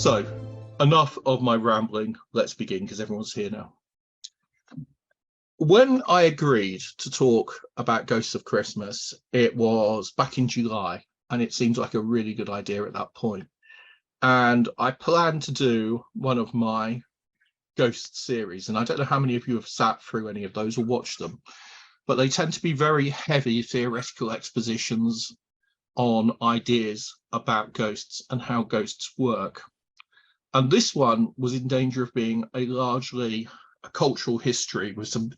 So, enough of my rambling. Let's begin because everyone's here now. When I agreed to talk about Ghosts of Christmas, it was back in July, and it seemed like a really good idea at that point. And I planned to do one of my ghost series, and I don't know how many of you have sat through any of those or watched them, but they tend to be very heavy theoretical expositions on ideas about ghosts and how ghosts work. And this one was in danger of being largely a cultural history with some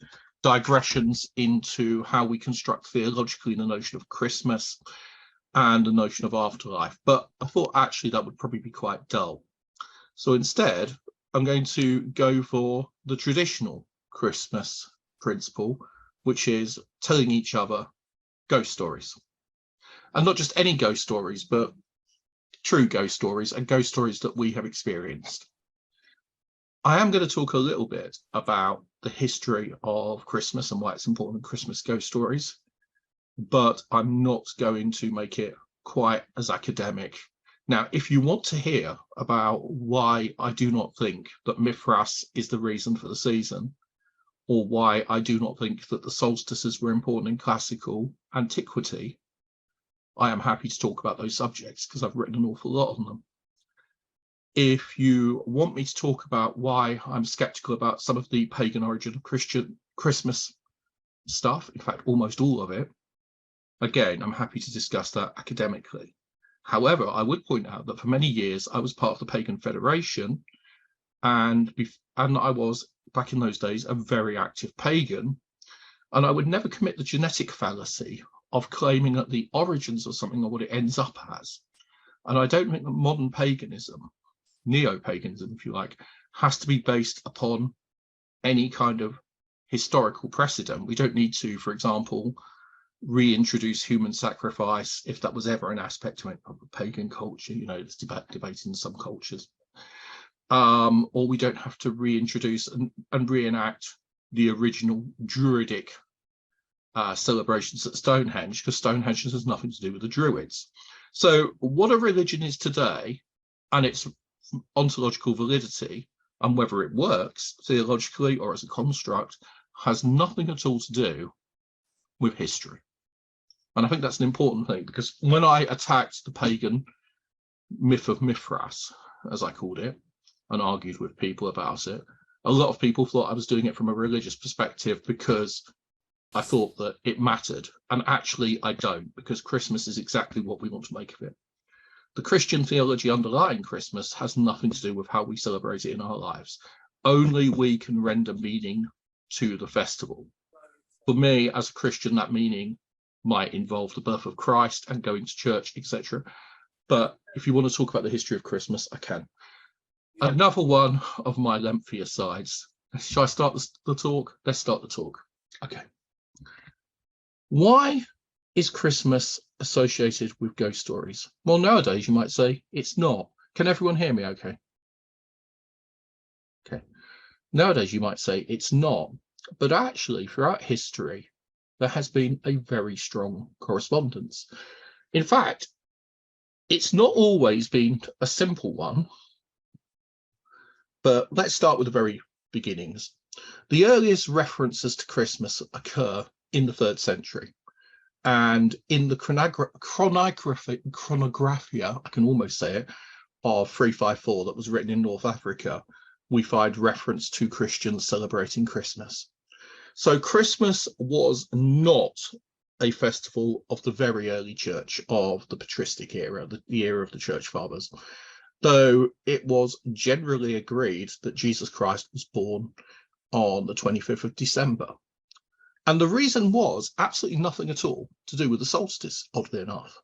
digressions into how we construct theologically the notion of Christmas and the notion of afterlife. But I thought actually that would probably be quite dull. So instead, I'm going to go for the traditional Christmas principle, which is telling each other ghost stories. And not just any ghost stories, but true ghost stories and ghost stories that we have experienced. I am going to talk a little bit about the history of Christmas and why it's important in Christmas ghost stories, but I'm not going to make it quite as academic. Now, if you want to hear about why I do not think that Mithras is the reason for the season, or why I do not think that the solstices were important in classical antiquity, I am happy to talk about those subjects because I've written an awful lot on them. If you want me to talk about why I'm skeptical about some of the pagan origin of Christian Christmas stuff, in fact, almost all of it, again, I'm happy to discuss that academically. However, I would point out that for many years, I was part of the Pagan Federation, and I was, back in those days, a very active pagan, and I would never commit the genetic fallacy of claiming that the origins of something are what it ends up as. And I don't think that modern paganism, neo-paganism, if you like, has to be based upon any kind of historical precedent. We don't need to, for example, reintroduce human sacrifice if that was ever an aspect of pagan culture. You know, there's debate in some cultures. Or we don't have to reintroduce and reenact the original Druidic celebrations at Stonehenge, because Stonehenge has nothing to do with the Druids. So what a religion is today and its ontological validity and whether it works theologically or as a construct has nothing at all to do with history. And I think that's an important thing, because when I attacked the pagan myth of Mithras, as I called it, and argued with people about it, a lot of people thought I was doing it from a religious perspective because I thought that it mattered. And actually, I don't, because Christmas is exactly what we want to make of it. The Christian theology underlying Christmas has nothing to do with how we celebrate it in our lives. Only we can render meaning to the festival. For me, as a Christian, that meaning might involve the birth of Christ and going to church, etc. But if you want to talk about the history of Christmas, I can. Another one of my lengthy asides. Shall I start the talk? Let's start the talk. Okay. Why is Christmas associated with ghost stories? Well, nowadays you might say it's not. Can everyone hear me okay? Okay. Nowadays you might say it's not, but actually throughout history there has been a very strong correspondence. In fact, it's not always been a simple one, but let's start with the very beginnings. The earliest references to Christmas occur in the 3rd century. And in the chronographia, I can almost say it, of 354 that was written in North Africa, we find reference to Christians celebrating Christmas. So Christmas was not a festival of the very early church of the patristic era, the era of the church fathers, though it was generally agreed that Jesus Christ was born on the 25th of December. And the reason was absolutely nothing at all to do with the solstice, oddly enough.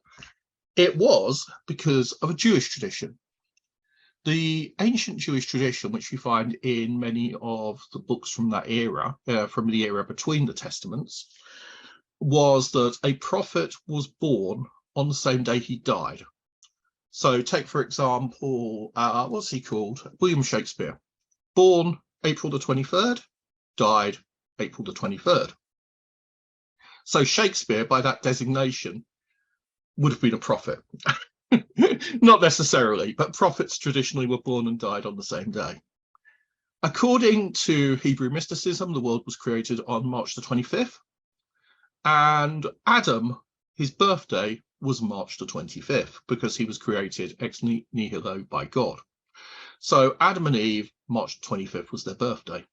It was because of a Jewish tradition. The ancient Jewish tradition, which you find in many of the books from that era, from the era between the Testaments, was that a prophet was born on the same day he died. So take, for example, what's he called? William Shakespeare. Born April the 23rd, died April the 23rd. So Shakespeare, by that designation, would have been a prophet. Not necessarily, but prophets traditionally were born and died on the same day. According to Hebrew mysticism, the world was created on March the 25th, and Adam, his birthday was March the 25th because he was created ex nihilo by God. So Adam and Eve, March 25th was their birthday.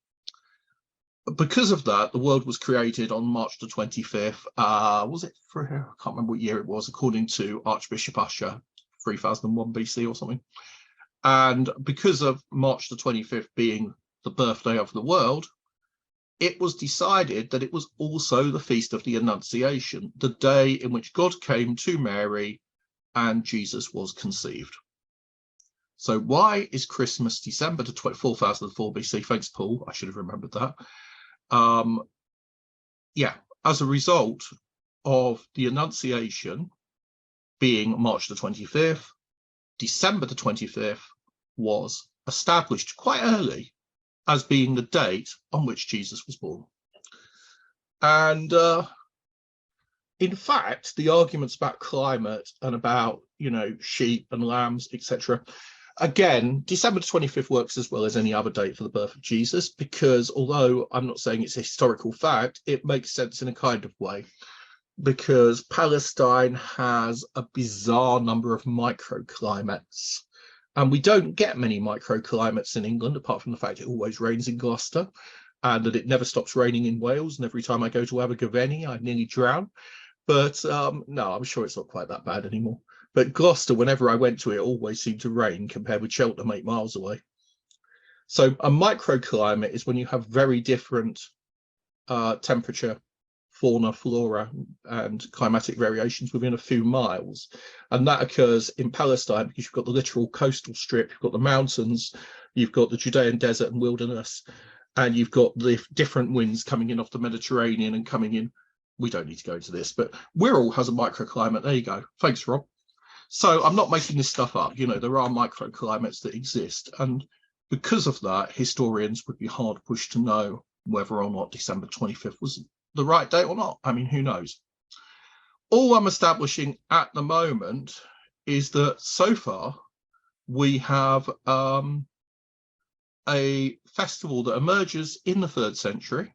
Because of that, the world was created on March the 25th. Was it for, I can't remember what year it was, according to Archbishop Usher, 3001 BC or something. And because of March the 25th being the birthday of the world, it was decided that it was also the Feast of the Annunciation, the day in which God came to Mary and Jesus was conceived. So why is Christmas December the 4004 BC? Thanks, Paul. I should have remembered that. Yeah, as a result of the Annunciation being March the 25th, December the 25th was established quite early as being the date on which Jesus was born. And in fact, the arguments about climate and about, you know, sheep and lambs, etc., again, December 25th works as well as any other date for the birth of Jesus, because although I'm not saying it's a historical fact, it makes sense in a kind of way, because Palestine has a bizarre number of microclimates. And we don't get many microclimates in England, apart from the fact it always rains in Gloucester and that it never stops raining in Wales. And every time I go to Abergavenny, I nearly drown. But no, I'm sure it's not quite that bad anymore. But Gloucester, whenever I went to it, always seemed to rain compared with Cheltenham 8 miles away. So a microclimate is when you have very different temperature, fauna, flora, and climatic variations within a few miles. And that occurs in Palestine because you've got the literal coastal strip, you've got the mountains, you've got the Judean desert and wilderness, and you've got the different winds coming in off the Mediterranean and coming in. We don't need to go into this, but Wirral has a microclimate. There you go. Thanks, Rob. So I'm not making this stuff up. You know, there are microclimates that exist. And because of that, historians would be hard pushed to know whether or not December 25th was the right date or not. I mean, who knows? All I'm establishing at the moment is that so far we have a festival that emerges in the 3rd century,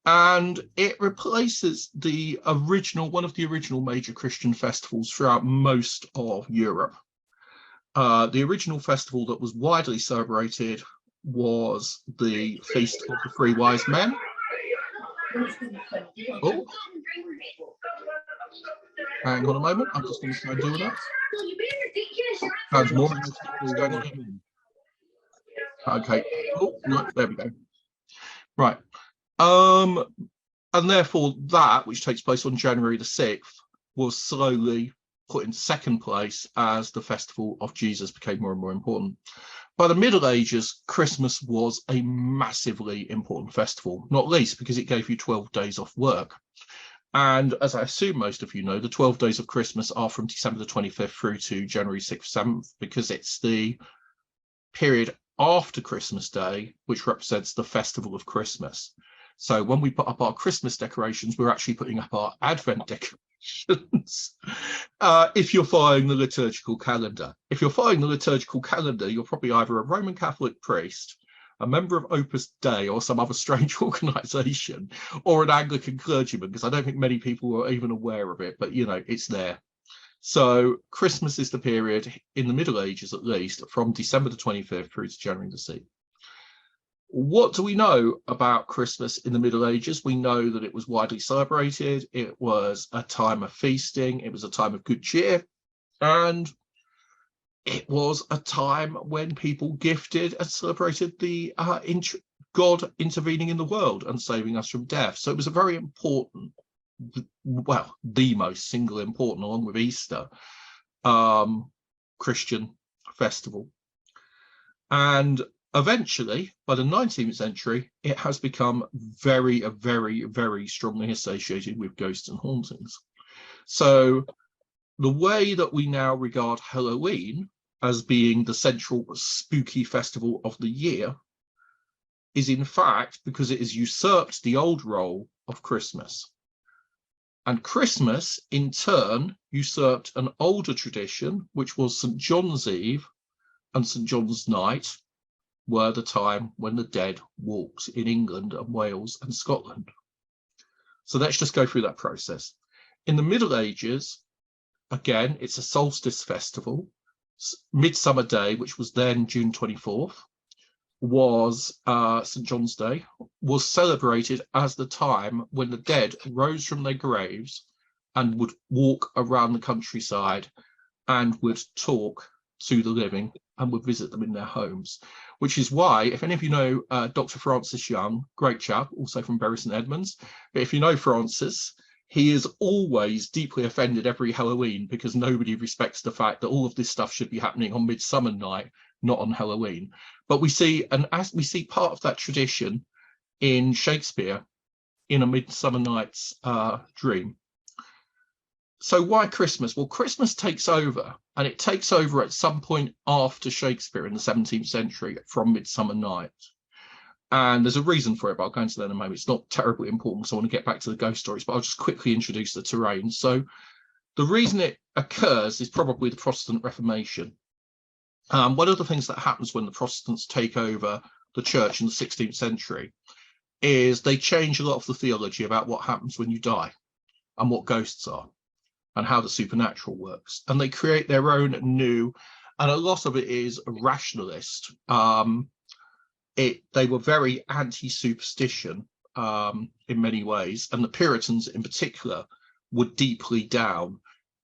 and it replaces the original, one of the original major Christian festivals throughout most of Europe. The original festival that was widely celebrated was the Feast of the Three Wise Men. Oh, hang on a moment. I'm just going to try and do that. Sounds more going on. Okay. Oh, no, there we go. Right. And therefore that, which takes place on January the 6th, was slowly put in second place as the festival of Jesus became more and more important. By the Middle Ages, Christmas was a massively important festival, not least because it gave you 12 days off work. And as I assume most of you know, the 12 days of Christmas are from December the 25th through to January 6th, 7th, because it's the period after Christmas Day, which represents the festival of Christmas. So when we put up our Christmas decorations, we're actually putting up our Advent decorations. If you're following the liturgical calendar. If you're following the liturgical calendar, you're probably either a Roman Catholic priest, a member of Opus Dei or some other strange organization, or an Anglican clergyman, because I don't think many people are even aware of it, but you know, it's there. So Christmas is the period in the Middle Ages, at least, from December the 25th through to January the 6th. What do we know about Christmas in the Middle Ages? We know that it was widely celebrated. It was a time of feasting. It was a time of good cheer. And it was a time when people gifted and celebrated the God intervening in the world and saving us from death. So it was a very important, well, the most single important, along with Easter, Christian festival. And eventually, by the 19th century, it has become very, very, very strongly associated with ghosts and hauntings. So the way that we now regard Halloween as being the central spooky festival of the year is in fact because it has usurped the old role of Christmas. And Christmas, in turn, usurped an older tradition, which was St. John's Eve and St. John's Night were the time when the dead walked in England and Wales and Scotland. So let's just go through that process. In the Middle Ages, again, it's a solstice festival. Midsummer Day, which was then June 24th, was St. John's Day, was celebrated as the time when the dead rose from their graves and would walk around the countryside and would talk to the living and would visit them in their homes, which is why, if any of you know Dr. Francis Young, great chap, also from Bury St Edmunds, but if you know Francis, he is always deeply offended every Halloween because nobody respects the fact that all of this stuff should be happening on Midsummer Night, not on Halloween. But we see, and as we see part of that tradition in Shakespeare in A Midsummer Night's Dream. So why Christmas? Well, Christmas takes over, and it takes over at some point after Shakespeare in the 17th century from Midsummer Night. And there's a reason for it, but I'll go into that in a moment. It's not terribly important because I want to get back to the ghost stories, but I'll just quickly introduce the terrain. So the reason it occurs is probably the Protestant Reformation. One of the things that happens when the Protestants take over the church in the 16th century is they change a lot of the theology about what happens when you die and what ghosts are and how the supernatural works. And they create their own new, and a lot of it is rationalist. They were very anti-superstition in many ways, and the Puritans in particular were deeply down.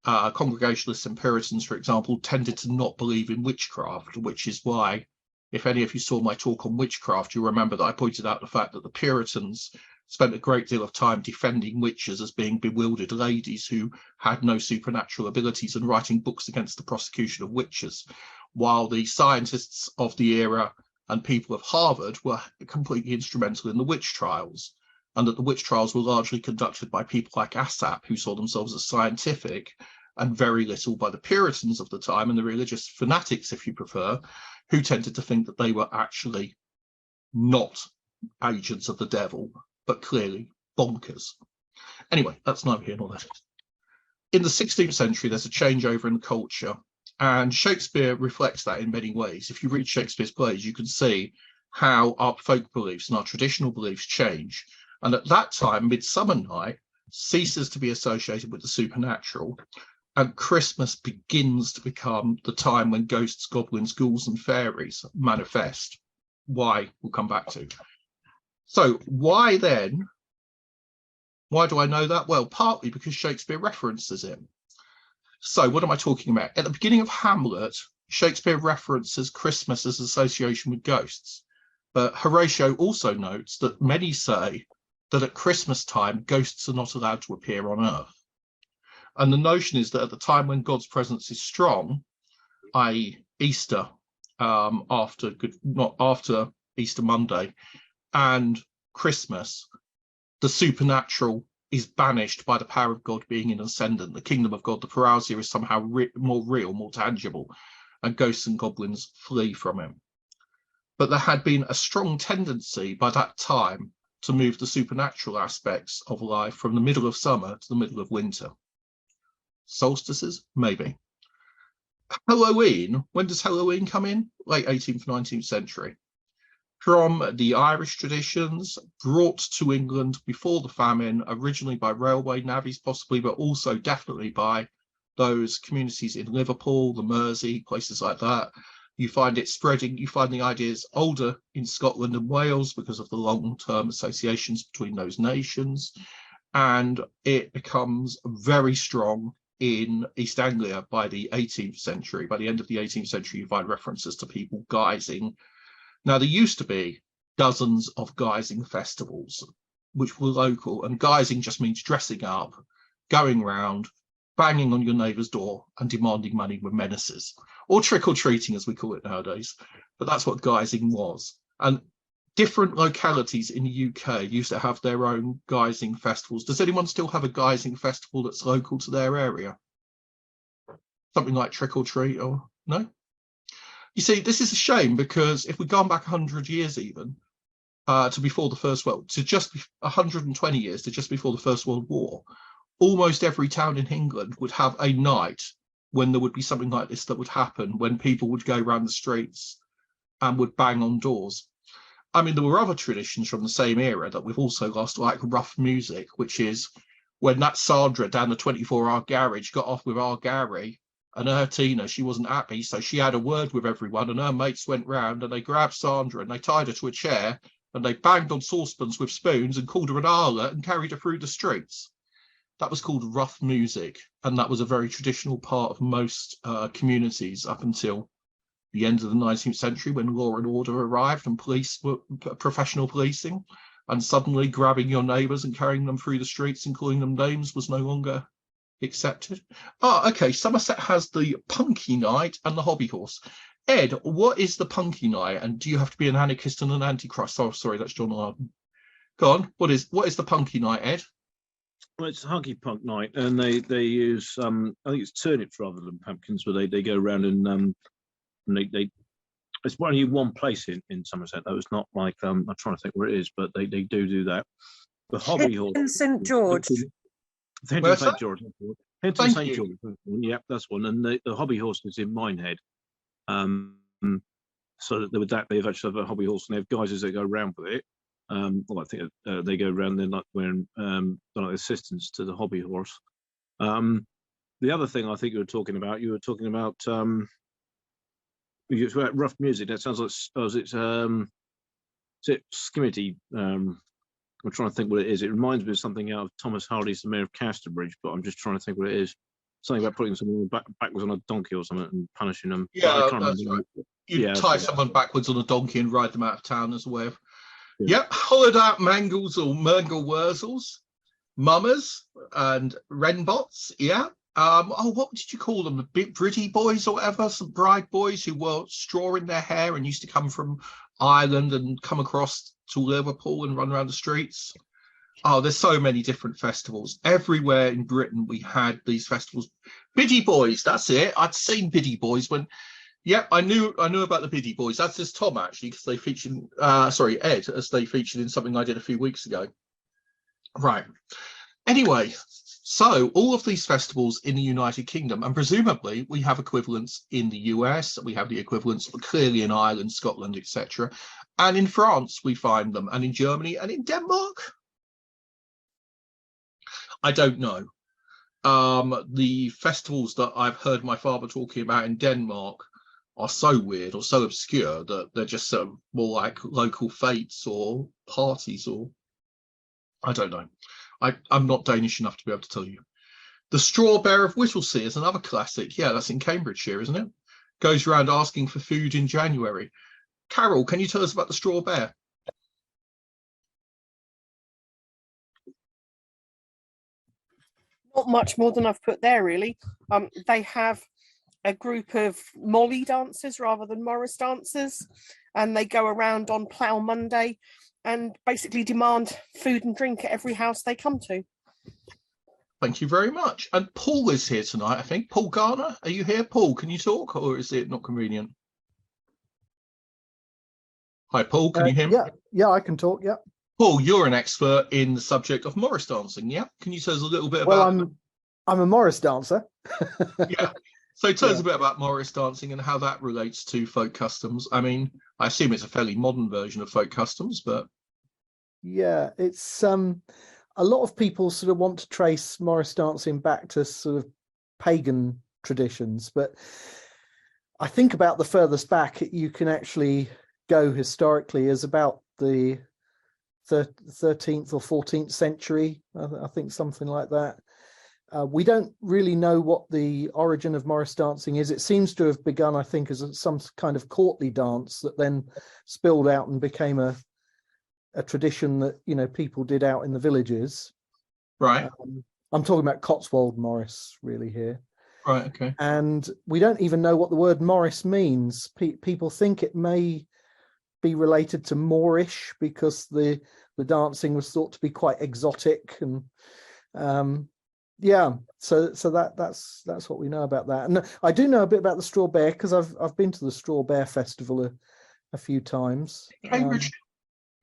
Congregationalists and Puritans, for example, tended to not believe in witchcraft, which is why, if any of you saw my talk on witchcraft, you'll remember that I pointed out the fact that the Puritans spent a great deal of time defending witches as being bewildered ladies who had no supernatural abilities and writing books against the prosecution of witches, while the scientists of the era and people of Harvard were completely instrumental in the witch trials, and that the witch trials were largely conducted by people like ASSAP, who saw themselves as scientific, and very little by the Puritans of the time and the religious fanatics, if you prefer, who tended to think that they were actually not agents of the devil, but clearly bonkers. Anyway, that's neither here nor there. In the 16th century, there's a changeover in the culture, and Shakespeare reflects that in many ways. If you read Shakespeare's plays, you can see how our folk beliefs and our traditional beliefs change. And at that time, Midsummer Night ceases to be associated with the supernatural, and Christmas begins to become the time when ghosts, goblins, ghouls, and fairies manifest. Why? We'll come back to. So why then? Why do I know that? Well, partly because Shakespeare references it. So what am I talking about? At the beginning of Hamlet, Shakespeare references Christmas's association with ghosts. But Horatio also notes that many say that at Christmas time, ghosts are not allowed to appear on earth. And the notion is that at the time when God's presence is strong, i.e. Easter, after Easter Monday, and Christmas, the supernatural is banished by the power of God being in ascendant. The kingdom of God, the parousia, is somehow more real, more tangible, and ghosts and goblins flee from him. But there had been a strong tendency by that time to move the supernatural aspects of life from the middle of summer to the middle of winter. Solstices? Maybe. Halloween, when does Halloween come in? Late 18th, 19th century. From the Irish traditions, brought to England before the famine, originally by railway navvies possibly, but also definitely by those communities in Liverpool, the Mersey, places like that. You find it spreading, you find the ideas older in Scotland and Wales because of the long-term associations between those nations, and it becomes very strong in East Anglia by the 18th century. By the end of the 18th century, you find references to people guising. Now, there used to be dozens of guising festivals, which were local, and guising just means dressing up, going round, banging on your neighbour's door and demanding money with menaces, or trick-or-treating as we call it nowadays. But that's what guising was. And different localities in the UK used to have their own guising festivals. Does anyone still have a guising festival that's local to their area? Something like trick-or-treat, or no? You see, this is a shame, because if we'd gone back 100 years even, to before the First World, to just 120 years to just before the First World War, almost every town in England would have a night when there would be something like this that would happen, when people would go around the streets and would bang on doors. I mean, there were other traditions from the same era that we've also lost, like rough music, which is when that Sandra down the 24-hour garage got off with our Gary and her Tina, she wasn't happy, so she had a word with everyone, and her mates went round and they grabbed Sandra and they tied her to a chair and they banged on saucepans with spoons and called her an harlot and carried her through the streets. That was called rough music, and that was a very traditional part of most communities up until the end of the 19th century, when law and order arrived and police were professional policing, and suddenly grabbing your neighbours and carrying them through the streets and calling them names was no longer accepted. Okay, Somerset has the punky night and the hobby horse. Ed, what is the punky night, and do you have to be an anarchist and an antichrist? Oh, sorry, that's John Arden. Go on, what is the punky night, Ed? Well, it's a hunky punk night, and they use I think it's turnips rather than pumpkins, but they go around and they it's only one place in Somerset though. It's not like I'm trying to think where it is, but they do that. The hobby horse in St George. Hinton St George. Hinton St George. Yep, that's one. And the hobby horse is in Minehead. So that with that they've actually have a hobby horse, and they have guys that go around with it. Well, I think they go around. They're not wearing like assistants to the hobby horse. The other thing I think you were talking about rough music. That sounds like it's skimity. I'm trying to think what it is. It reminds me of something out of Thomas Hardy's The Mayor of Casterbridge, but I'm just trying to think what it is. Something about putting someone backwards on a donkey or something and punishing them. Yeah, that's right. You tie someone backwards on a donkey and ride them out of town as a way of. Yeah. Yep, hollowed out mangles or mergle wurzels, mummers and wrenbots. Yeah. What did you call them? The Briddy boys or whatever? Some bride boys who wore straw in their hair and used to come from Ireland and come across to Liverpool and run around the streets. Oh, there's so many different festivals. Everywhere in Britain we had these festivals. Biddy boys, that's it. I'd seen Biddy boys when. Yep, I knew about the Biddy boys. That's just Tom actually, because they featured. Ed, as they featured in something I did a few weeks ago. Right. Anyway, so all of these festivals in the United Kingdom, and presumably we have equivalents in the US. We have the equivalents clearly in Ireland, Scotland, etc. And in France we find them, and in Germany and in Denmark. I don't know. The festivals that I've heard my father talking about in Denmark are so weird or so obscure that they're just sort of more like local fates or parties, or I don't know. I'm not Danish enough to be able to tell you. The Straw Bear of Whittlesea is another classic. Yeah, that's in Cambridgeshire, isn't it? Goes around asking for food in January. Carol, can you tell us about the Straw Bear? Not much more than I've put there, really. They have a group of Molly dancers rather than Morris dancers, and they go around on Plough Monday and basically demand food and drink at every house they come to. Thank you very much. And Paul is here tonight, I think. Paul Garner, are you here? Paul, can you talk, or is it not convenient? Hi, Paul, can you hear me? Yeah, I can talk, yeah. Paul, you're an expert in the subject of Morris dancing, yeah? Can you tell us a little bit about... Well, I'm a Morris dancer. Yeah. So tell us a bit about Morris dancing and how that relates to folk customs. I mean, I assume it's a fairly modern version of folk customs, but... Yeah, it's a lot of people sort of want to trace Morris dancing back to sort of pagan traditions, but I think about the furthest back you can actually go historically is about the 13th or 14th century, I think something like that. We don't really know what the origin of Morris dancing is. It seems to have begun, I think, as some kind of courtly dance that then spilled out and became a tradition that, you know, people did out in the villages. Right. I'm talking about Cotswold Morris really here. Right, okay. And we don't even know what the word Morris means. People think it may be related to Moorish because the dancing was thought to be quite exotic, and so that's what we know about that. And I do know a bit about the Straw Bear because I've been to the Straw Bear Festival a few times. Cambridge.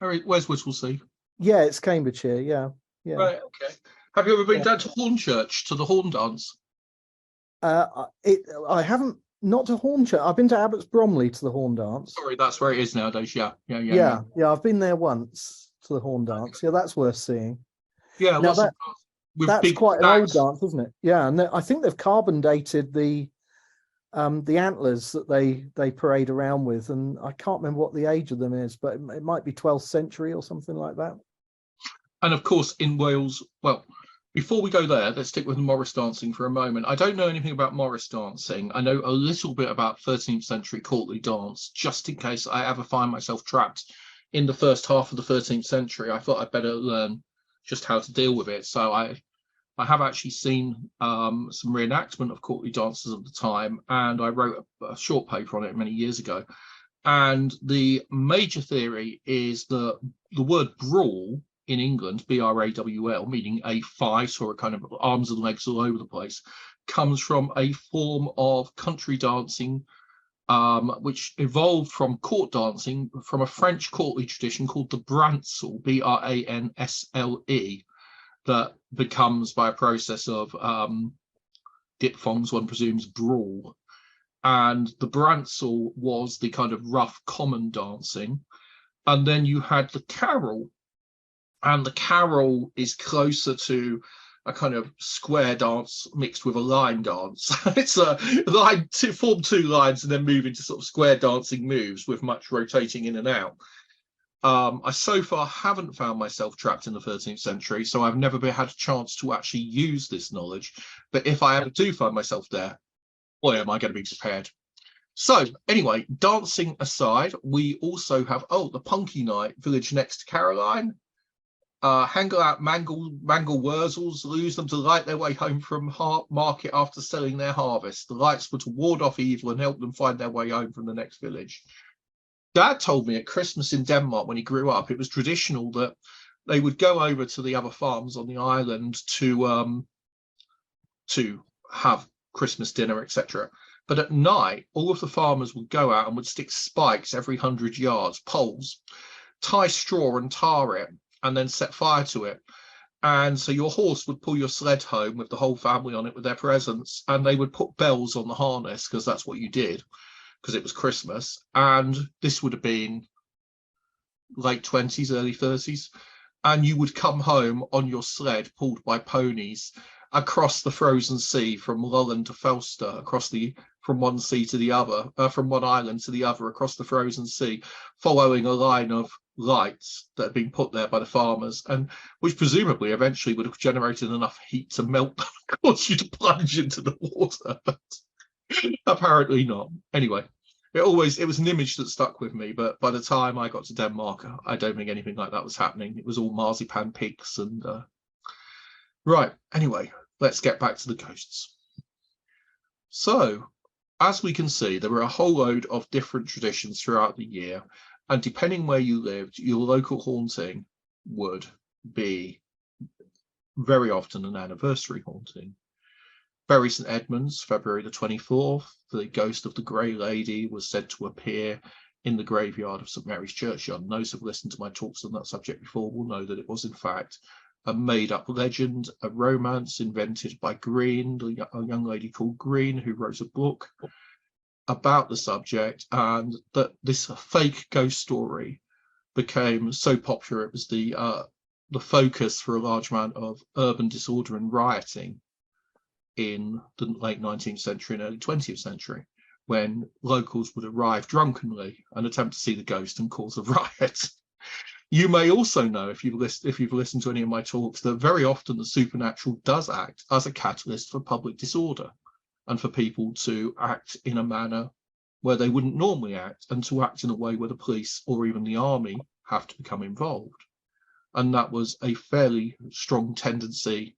Where's Whittlesea? Yeah, it's Cambridgeshire. Yeah. Right. Okay. Have you ever been down to Hornchurch to the Horn Dance? I haven't, not to Hornchurch. I've been to Abbots Bromley to the Horn Dance. Sorry, that's where it is nowadays. Yeah. I've been there once to the Horn Dance. Yeah, that's worth seeing. Yeah, Now that's big quite an old stacks. dance, isn't it? Yeah, and I think they've carbon dated the antlers that they parade around with, and I can't remember what the age of them is, but it might be 12th century or something like that. And of course, in Wales, well, before we go there, let's stick with Morris dancing for a moment. I don't know anything about Morris dancing. I know a little bit about 13th century courtly dance, just in case I ever find myself trapped in the first half of the 13th century. I thought I'd better learn just how to deal with it. So I have actually seen some reenactment of courtly dances of the time, and I wrote a short paper on it many years ago. And the major theory is that the word brawl in England, B-R-A-W-L, meaning a fight or a kind of arms and legs all over the place, comes from a form of country dancing which evolved from court dancing from a French courtly tradition called the Bransle, B-R-A-N-S-L-E, that becomes, by a process of diphthongs, one presumes, brawl. And the Bransle was the kind of rough common dancing. And then you had the carol, and the carol is closer to a kind of square dance mixed with a line dance. It's a line to form two lines and then move into sort of square dancing moves with much rotating in and out. I so far haven't found myself trapped in the 13th century, so I've never had a chance to actually use this knowledge. But if I ever do find myself there, boy, am I going to be prepared. So anyway, dancing aside, we also have, the Punky Night, village next to Caroline. Hangle out mangle wurzels, lose them to light their way home from market after selling their harvest. The lights were to ward off evil and help them find their way home from the next village. Dad told me at Christmas in Denmark when he grew up, it was traditional that they would go over to the other farms on the island to have Christmas dinner, etc. But at night, all of the farmers would go out and would stick spikes every 100 yards, poles, tie straw and tar it, and then set fire to it. And so your horse would pull your sled home with the whole family on it with their presents, and they would put bells on the harness because that's what you did, because it was Christmas. And this would have been late 20s, early 30s. And you would come home on your sled pulled by ponies across the frozen sea from Lolland to Falster, from one sea to the other, from one island to the other, across the frozen sea, following a line of lights that had been put there by the farmers, and which presumably eventually would have generated enough heat to melt them and cause you to plunge into the water, but apparently not. Anyway, it was an image that stuck with me, but by the time I got to Denmark, I don't think anything like that was happening. It was all marzipan pigs and right. Anyway, let's get back to the ghosts. So, as we can see, there were a whole load of different traditions throughout the year, and depending where you lived, your local haunting would be very often an anniversary haunting. Bury St Edmunds, February the 24th, the ghost of the Grey Lady was said to appear in the graveyard of St Mary's Churchyard. Those who have listened to my talks on that subject before will know that it was in fact a made-up legend, a romance invented by Green, a young lady called Green, who wrote a book about the subject, and that this fake ghost story became so popular it was the focus for a large amount of urban disorder and rioting in the late 19th century and early 20th century, when locals would arrive drunkenly and attempt to see the ghost and cause a riot. You may also know, if you've listened to any of my talks, that very often the supernatural does act as a catalyst for public disorder and for people to act in a manner where they wouldn't normally act, and to act in a way where the police or even the army have to become involved. And that was a fairly strong tendency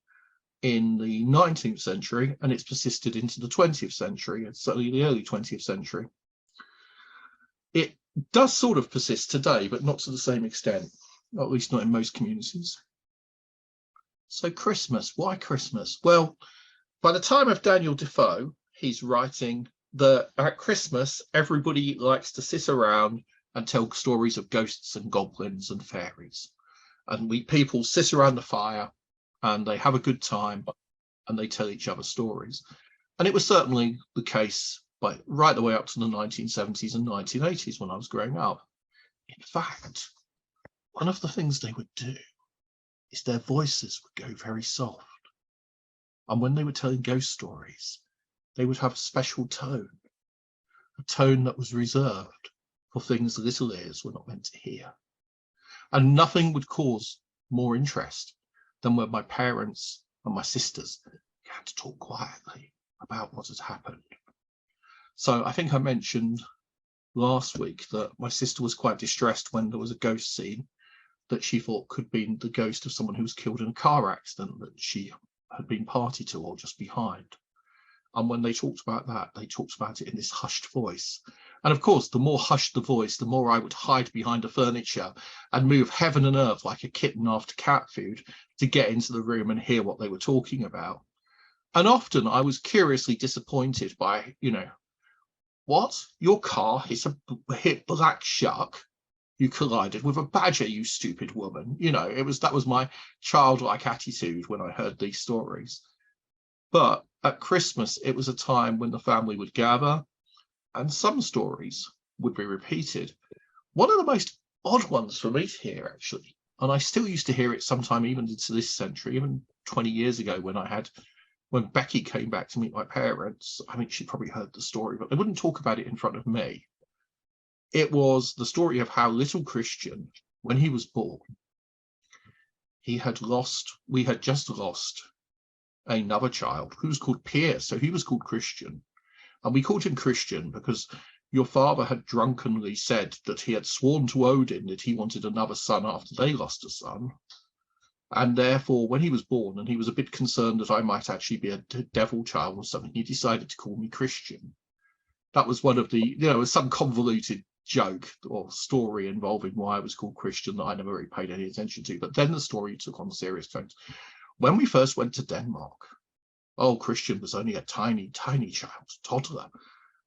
in the 19th century, and it's persisted into the 20th century, and certainly the early 20th century. It does sort of persist today, but not to the same extent, at least not in most communities. So Christmas, why Christmas? Well, by the time of Daniel Defoe, he's writing that at Christmas, everybody likes to sit around and tell stories of ghosts and goblins and fairies. And people sit around the fire and they have a good time, and they tell each other stories. And it was certainly the case right the way up to the 1970s and 1980s when I was growing up. In fact, one of the things they would do is their voices would go very soft. And when they were telling ghost stories, they would have a special tone, a tone that was reserved for things little ears were not meant to hear. And nothing would cause more interest than when my parents and my sisters had to talk quietly about what had happened. So I think I mentioned last week that my sister was quite distressed when there was a ghost scene that she thought could be the ghost of someone who was killed in a car accident that she had been party to or just behind. And when they talked about that, they talked about it in this hushed voice. And of course, the more hushed the voice, the more I would hide behind the furniture and move heaven and earth like a kitten after cat food to get into the room and hear what they were talking about. And often I was curiously disappointed by, what? Your car hit Black Shuck? You collided with a badger, you stupid woman. That was my childlike attitude when I heard these stories. But at Christmas, it was a time when the family would gather and some stories would be repeated. One of the most odd ones for me to hear, actually, and I still used to hear it sometime even into this century, even 20 years ago when Becky came back to meet my parents. I mean, she probably heard the story, but they wouldn't talk about it in front of me. It was the story of how little Christian, when he was born, we had just lost another child who was called Pierre. So he was called Christian. And we called him Christian because your father had drunkenly said that he had sworn to Odin that he wanted another son after they lost a son. And therefore, when he was born, and he was a bit concerned that I might actually be a devil child or something, he decided to call me Christian. That was one of the, some convoluted joke or story involving why I was called Christian that I never really paid any attention to. But then the story took on serious tones. When we first went to Denmark, Christian was only a tiny, tiny child, toddler.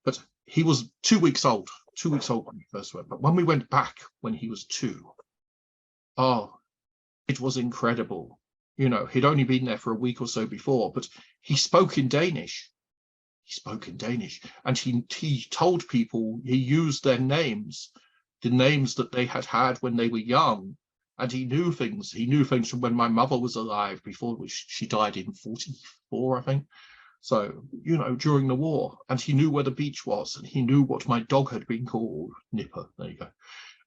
But he was 2 weeks old when we first went. But when we went back when he was 2, it was incredible. He'd only been there for a week or so before, but he spoke in Danish. And he told people, he used their names, the names that they had when they were young. And he knew things. He knew things from when my mother was alive, before she died in 1944, I think. So, during the war. And he knew where the beach was, and he knew what my dog had been called. Nipper, there you go.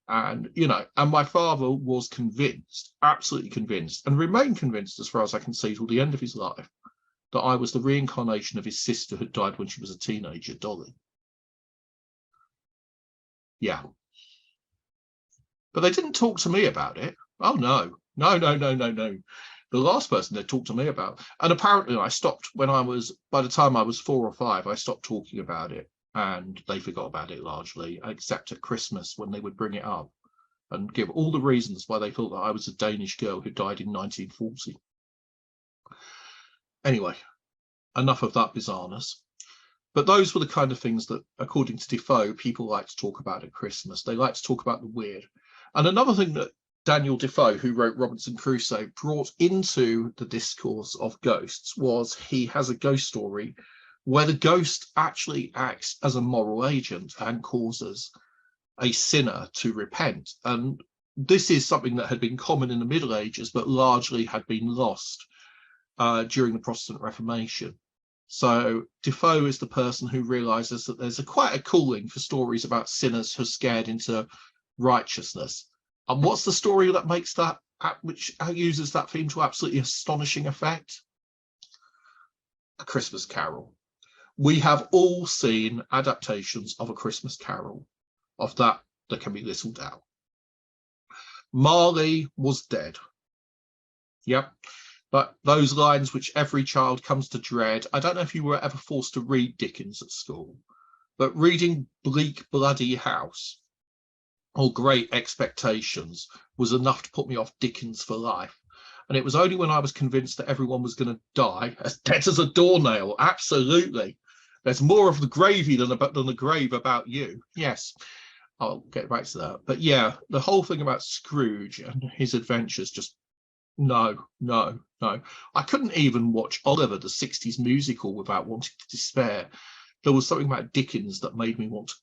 And, and my father was convinced, absolutely convinced, and remained convinced, as far as I can see, till the end of his life, that I was the reincarnation of his sister who died when she was a teenager, Dolly. Yeah. But they didn't talk to me about it. Oh, no. No. The last person they talked to me about. And apparently I stopped by the time I was 4 or 5, I stopped talking about it. And they forgot about it largely, except at Christmas when they would bring it up and give all the reasons why they thought that I was a Danish girl who died in 1940. Anyway, enough of that bizarreness. But those were the kind of things that, according to Defoe, people like to talk about at Christmas. They like to talk about the weird. And another thing that Daniel Defoe, who wrote Robinson Crusoe, brought into the discourse of ghosts was he has a ghost story where the ghost actually acts as a moral agent and causes a sinner to repent. And this is something that had been common in the Middle Ages, but largely had been lost during the Protestant Reformation. So Defoe is the person who realizes that there's quite a calling for stories about sinners who are scared into righteousness. And what's the story that makes that, which uses that theme to absolutely astonishing effect? A Christmas Carol. We have all seen adaptations of A Christmas Carol. Of that, there can be little doubt. Marley was dead. Yep. But those lines which every child comes to dread, I don't know if you were ever forced to read Dickens at school, but reading Bleak Bloody House or Great Expectations was enough to put me off Dickens for life. And it was only when I was convinced that everyone was going to die, as dead as a doornail, absolutely. There's more of the gravy than the grave about you. Yes, I'll get back to that. But yeah, the whole thing about Scrooge and his adventures just No, no, no. I couldn't even watch Oliver, the 60s musical, without wanting to despair. There was something about Dickens that made me want to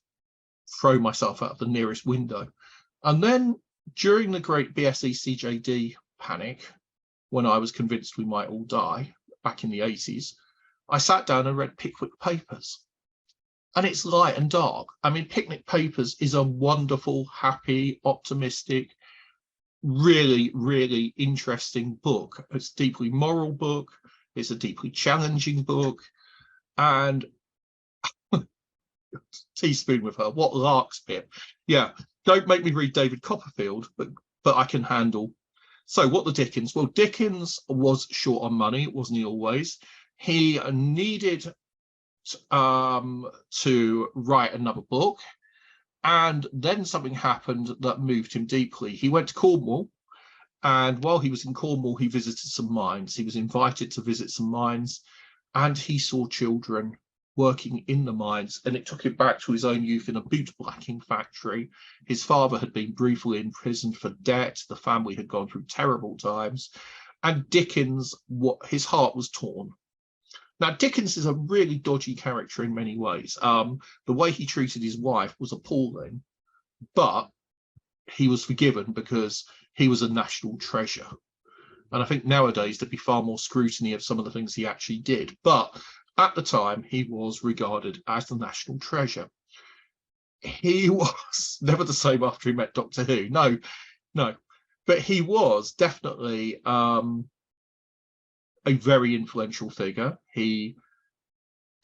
throw myself out of the nearest window. And then during the great BSE-CJD panic, when I was convinced we might all die back in the 80s, I sat down and read Pickwick Papers. And it's light and dark. I mean, Pickwick Papers is a wonderful, happy, optimistic, really, really interesting book. It's a deeply moral book. It's a deeply challenging book. And teaspoon with her, what larks, Pip. Yeah, don't make me read David Copperfield, but I can handle. So what the Dickens? Well, Dickens was short on money, wasn't he always? He needed to write another book. And then something happened that moved him deeply. He went to Cornwall, and while he was in Cornwall, he visited some mines. He was invited to visit some mines, and he saw children working in the mines, and it took him back to his own youth in a boot blacking factory. His father had been briefly imprisoned for debt. The family had gone through terrible times, and Dickens, his heart was torn. Now, Dickens is a really dodgy character in many ways. The way he treated his wife was appalling, but he was forgiven because he was a national treasure. And I think nowadays there'd be far more scrutiny of some of the things he actually did. But at the time, he was regarded as the national treasure. He was never the same after he met Doctor Who. No. But he was definitely a very influential figure. He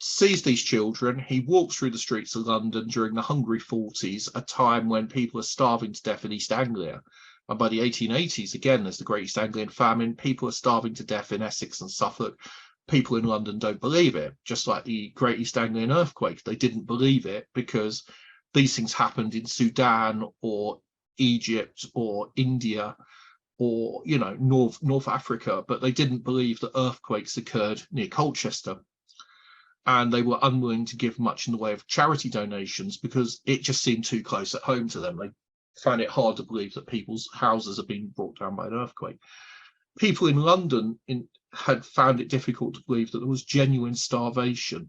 sees these children. He walks through the streets of London during the Hungry 40s, a time when people are starving to death in East Anglia. And by the 1880s, again, there's the Great East Anglian Famine. People are starving to death in Essex and Suffolk. People in London don't believe it, just like the Great East Anglian earthquake. They didn't believe it because these things happened in Sudan or Egypt or India or, you know, North Africa, but they didn't believe that earthquakes occurred near Colchester. And they were unwilling to give much in the way of charity donations because it just seemed too close at home to them. They found it hard to believe that people's houses had been brought down by an earthquake. People in London had found it difficult to believe that there was genuine starvation.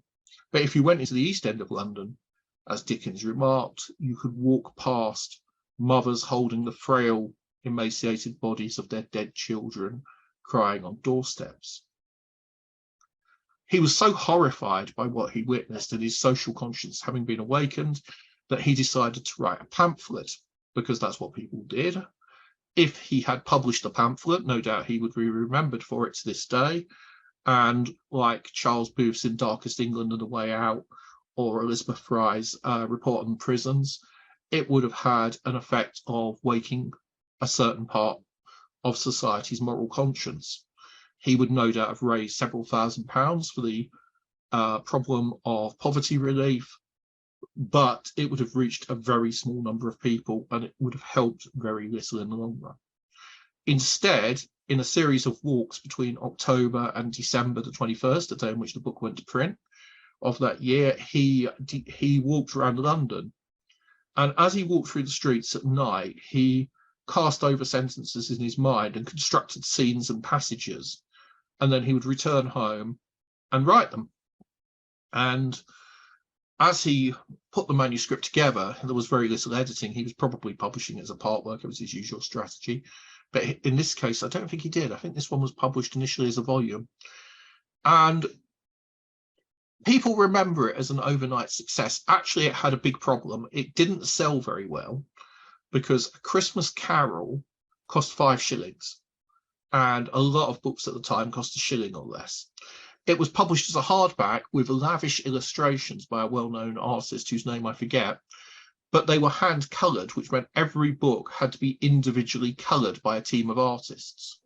But if you went into the East End of London, as Dickens remarked, you could walk past mothers holding the frail, emaciated bodies of their dead children crying on doorsteps. He was so horrified by what he witnessed and his social conscience having been awakened that he decided to write a pamphlet, because that's what people did. If he had published a pamphlet, no doubt he would be remembered for it to this day. And like Charles Booth's In Darkest England and the Way Out, or Elizabeth Fry's Report on Prisons, it would have had an effect of waking a certain part of society's moral conscience. He would no doubt have raised several £1,000s for the problem of poverty relief, but it would have reached a very small number of people and it would have helped very little in the long run. Instead, in a series of walks between October and December the 21st, the day in which the book went to print, of that year, he walked around London. And as he walked through the streets at night, he cast over sentences in his mind and constructed scenes and passages. And then he would return home and write them. And as he put the manuscript together, there was very little editing. He was probably publishing it as a part work. It was his usual strategy. But in this case, I don't think he did. I think this one was published initially as a volume. And people remember it as an overnight success. Actually, it had a big problem. It didn't sell very well because A Christmas Carol cost 5 shillings. And a lot of books at the time cost a shilling or less. It was published as a hardback with lavish illustrations by a well-known artist whose name I forget, but they were hand-coloured, which meant every book had to be individually coloured by a team of artists.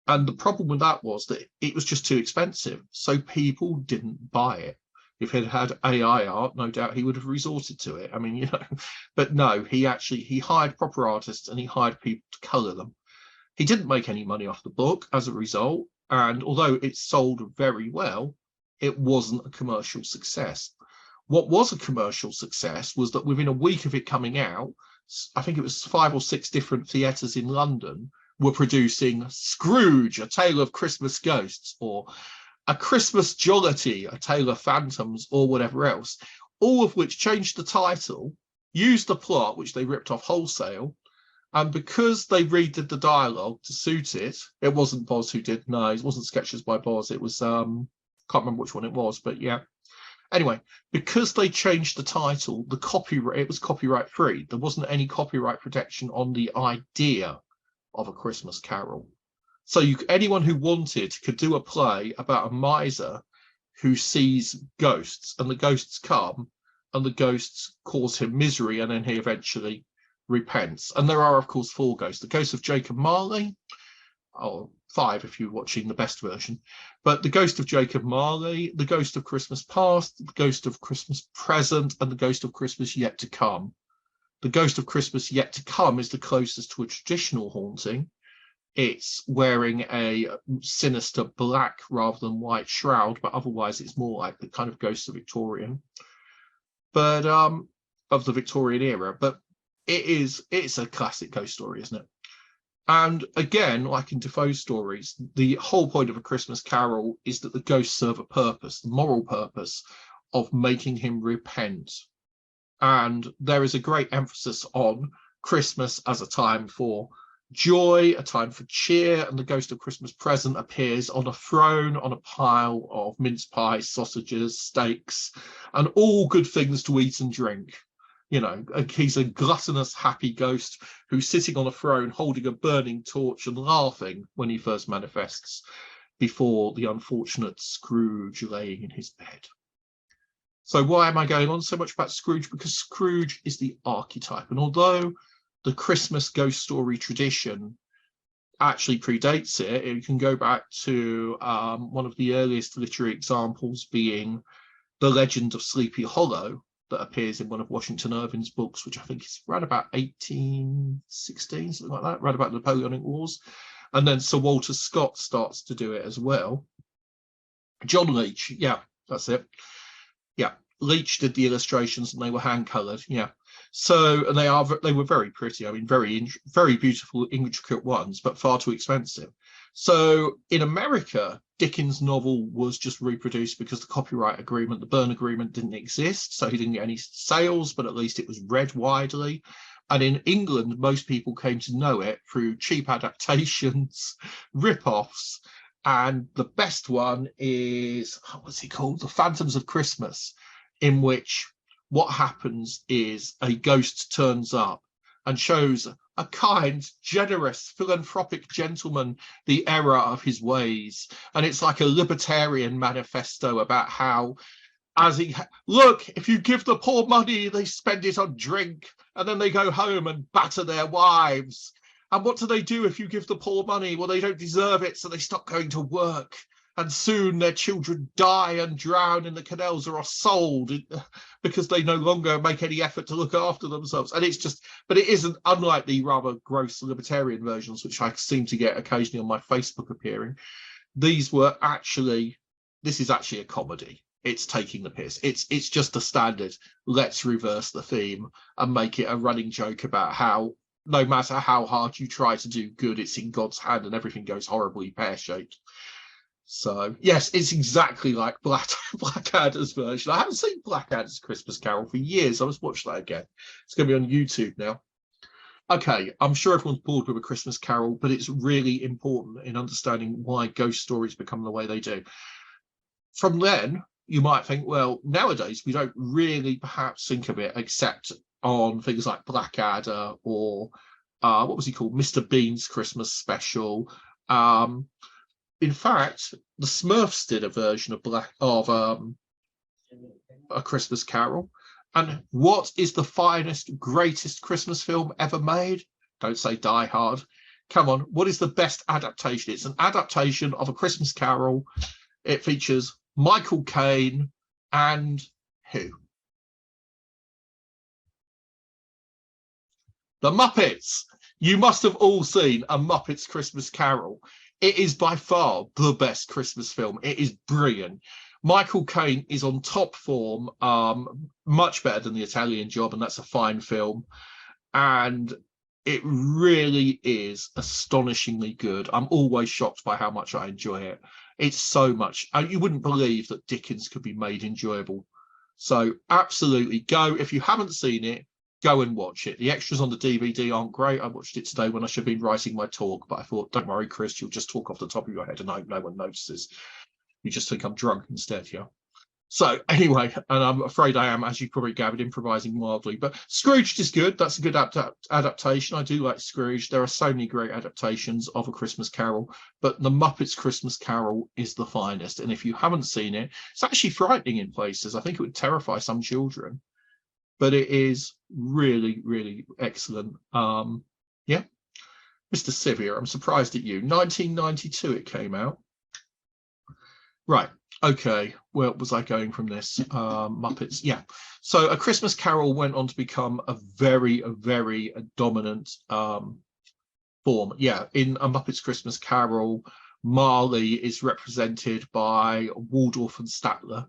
And the problem with that was that it was just too expensive, so people didn't buy it. If it had AI art, no doubt he would have resorted to it. I mean, you know, but no, he hired proper artists and he hired people to colour them. He didn't make any money off the book as a result, and although it sold very well, it wasn't a commercial success. What was a commercial success was that within a week of it coming out, I think it was 5 or 6 different theatres in London were producing Scrooge, A Tale of Christmas Ghosts, or A Christmas Jollity, A Tale of Phantoms, or whatever else, all of which changed the title, used the plot, which they ripped off wholesale, and because they redid the dialogue to suit it, it wasn't Boz who did, no, it wasn't Sketches by Boz, it was, can't remember which one it was, but yeah. Anyway, because they changed the title, the copyright, it was copyright free. There wasn't any copyright protection on the idea of A Christmas Carol. So anyone who wanted could do a play about a miser who sees ghosts, and the ghosts come, and the ghosts cause him misery, and then he eventually repents. And there are, of course, 4 ghosts. The ghost of Jacob Marley, or 5 if you're watching the best version, but the ghost of Jacob Marley, the ghost of Christmas past, the ghost of Christmas present, and the ghost of Christmas yet to come. The ghost of Christmas yet to come is the closest to a traditional haunting. It's wearing a sinister black rather than white shroud, but otherwise it's more like the kind of ghost of Victorian, but of the Victorian era. But it's a classic ghost story, isn't it? And again, like in Defoe's stories, the whole point of A Christmas Carol is that the ghosts serve a purpose, the moral purpose of making him repent. And there is a great emphasis on Christmas as a time for joy, a time for cheer, and the ghost of Christmas present appears on a throne on a pile of mince pies, sausages, steaks, and all good things to eat and drink. You know, he's a gluttonous, happy ghost who's sitting on a throne holding a burning torch and laughing when he first manifests before the unfortunate Scrooge laying in his bed. So why am I going on so much about Scrooge? Because Scrooge is the archetype. And although the Christmas ghost story tradition actually predates it, you can go back to one of the earliest literary examples being The Legend of Sleepy Hollow, that appears in one of Washington Irving's books, which I think is around about 1816, something like that, right about the Napoleonic Wars. And then Sir Walter Scott starts to do it as well. John Leach, yeah, that's it. Yeah, Leach did the illustrations and they were hand coloured, yeah. So, and they were very pretty. I mean, very beautiful, intricate ones, but far too expensive. So in America, Dickens' novel was just reproduced because the copyright agreement, the Byrne Agreement, didn't exist. So he didn't get any sales, but at least it was read widely. And in England, most people came to know it through cheap adaptations, rip-offs. And the best one is, what's he called? The Phantoms of Christmas, in which what happens is a ghost turns up and shows a kind, generous, philanthropic gentleman the error of his ways. And it's like a libertarian manifesto about how, look, if you give the poor money, they spend it on drink, and then they go home and batter their wives. And what do they do if you give the poor money? Well, they don't deserve it, so they stop going to work. And soon their children die and drown in the canals or are sold because they no longer make any effort to look after themselves. And it's just, but it isn't, unlike the rather gross libertarian versions, which I seem to get occasionally on my Facebook appearing. This is actually a comedy. It's taking the piss. It's just a standard, let's reverse the theme and make it a running joke about how no matter how hard you try to do good, it's in God's hand and everything goes horribly pear-shaped. So, yes, it's exactly like Blackadder's version. I haven't seen Blackadder's Christmas Carol for years. I must watch that again. It's going to be on YouTube now. Okay, I'm sure everyone's bored with A Christmas Carol, but it's really important in understanding why ghost stories become the way they do. From then, you might think, well, nowadays we don't really perhaps think of it except on things like Blackadder or what was he called? Mr. Bean's Christmas Special. In fact, the Smurfs did a version of A Christmas Carol. And what is the finest, greatest Christmas film ever made? Don't say Die Hard. Come on, what is the best adaptation? It's an adaptation of A Christmas Carol. It features Michael Caine and who? The Muppets. You must have all seen A Muppets Christmas Carol. It is by far the best Christmas film. It is brilliant. Michael Caine is on top form, much better than The Italian Job, and that's a fine film. And it really is astonishingly good. I'm always shocked by how much I enjoy it. It's so much. You wouldn't believe that Dickens could be made enjoyable. So absolutely go. If you haven't seen it, go and watch it. The extras on the DVD aren't great. I watched it today when I should have been writing my talk, but I thought, don't worry, Chris, you'll just talk off the top of your head and I hope no one notices. You just think I'm drunk instead, yeah? So anyway, and I'm afraid I am, as you probably gathered, improvising wildly. But Scrooged is good. That's a good adaptation. I do like Scrooge. There are so many great adaptations of A Christmas Carol, but The Muppets Christmas Carol is the finest. And if you haven't seen it, it's actually frightening in places. I think it would terrify some children, but it is really, really excellent. Yeah, Mr. Sevier, I'm surprised at you. 1992 it came out. Right. Okay, where was I going from this? Muppets, yeah. So A Christmas Carol went on to become a very, very dominant form. Yeah, in A Muppets Christmas Carol, Marley is represented by Waldorf and Statler,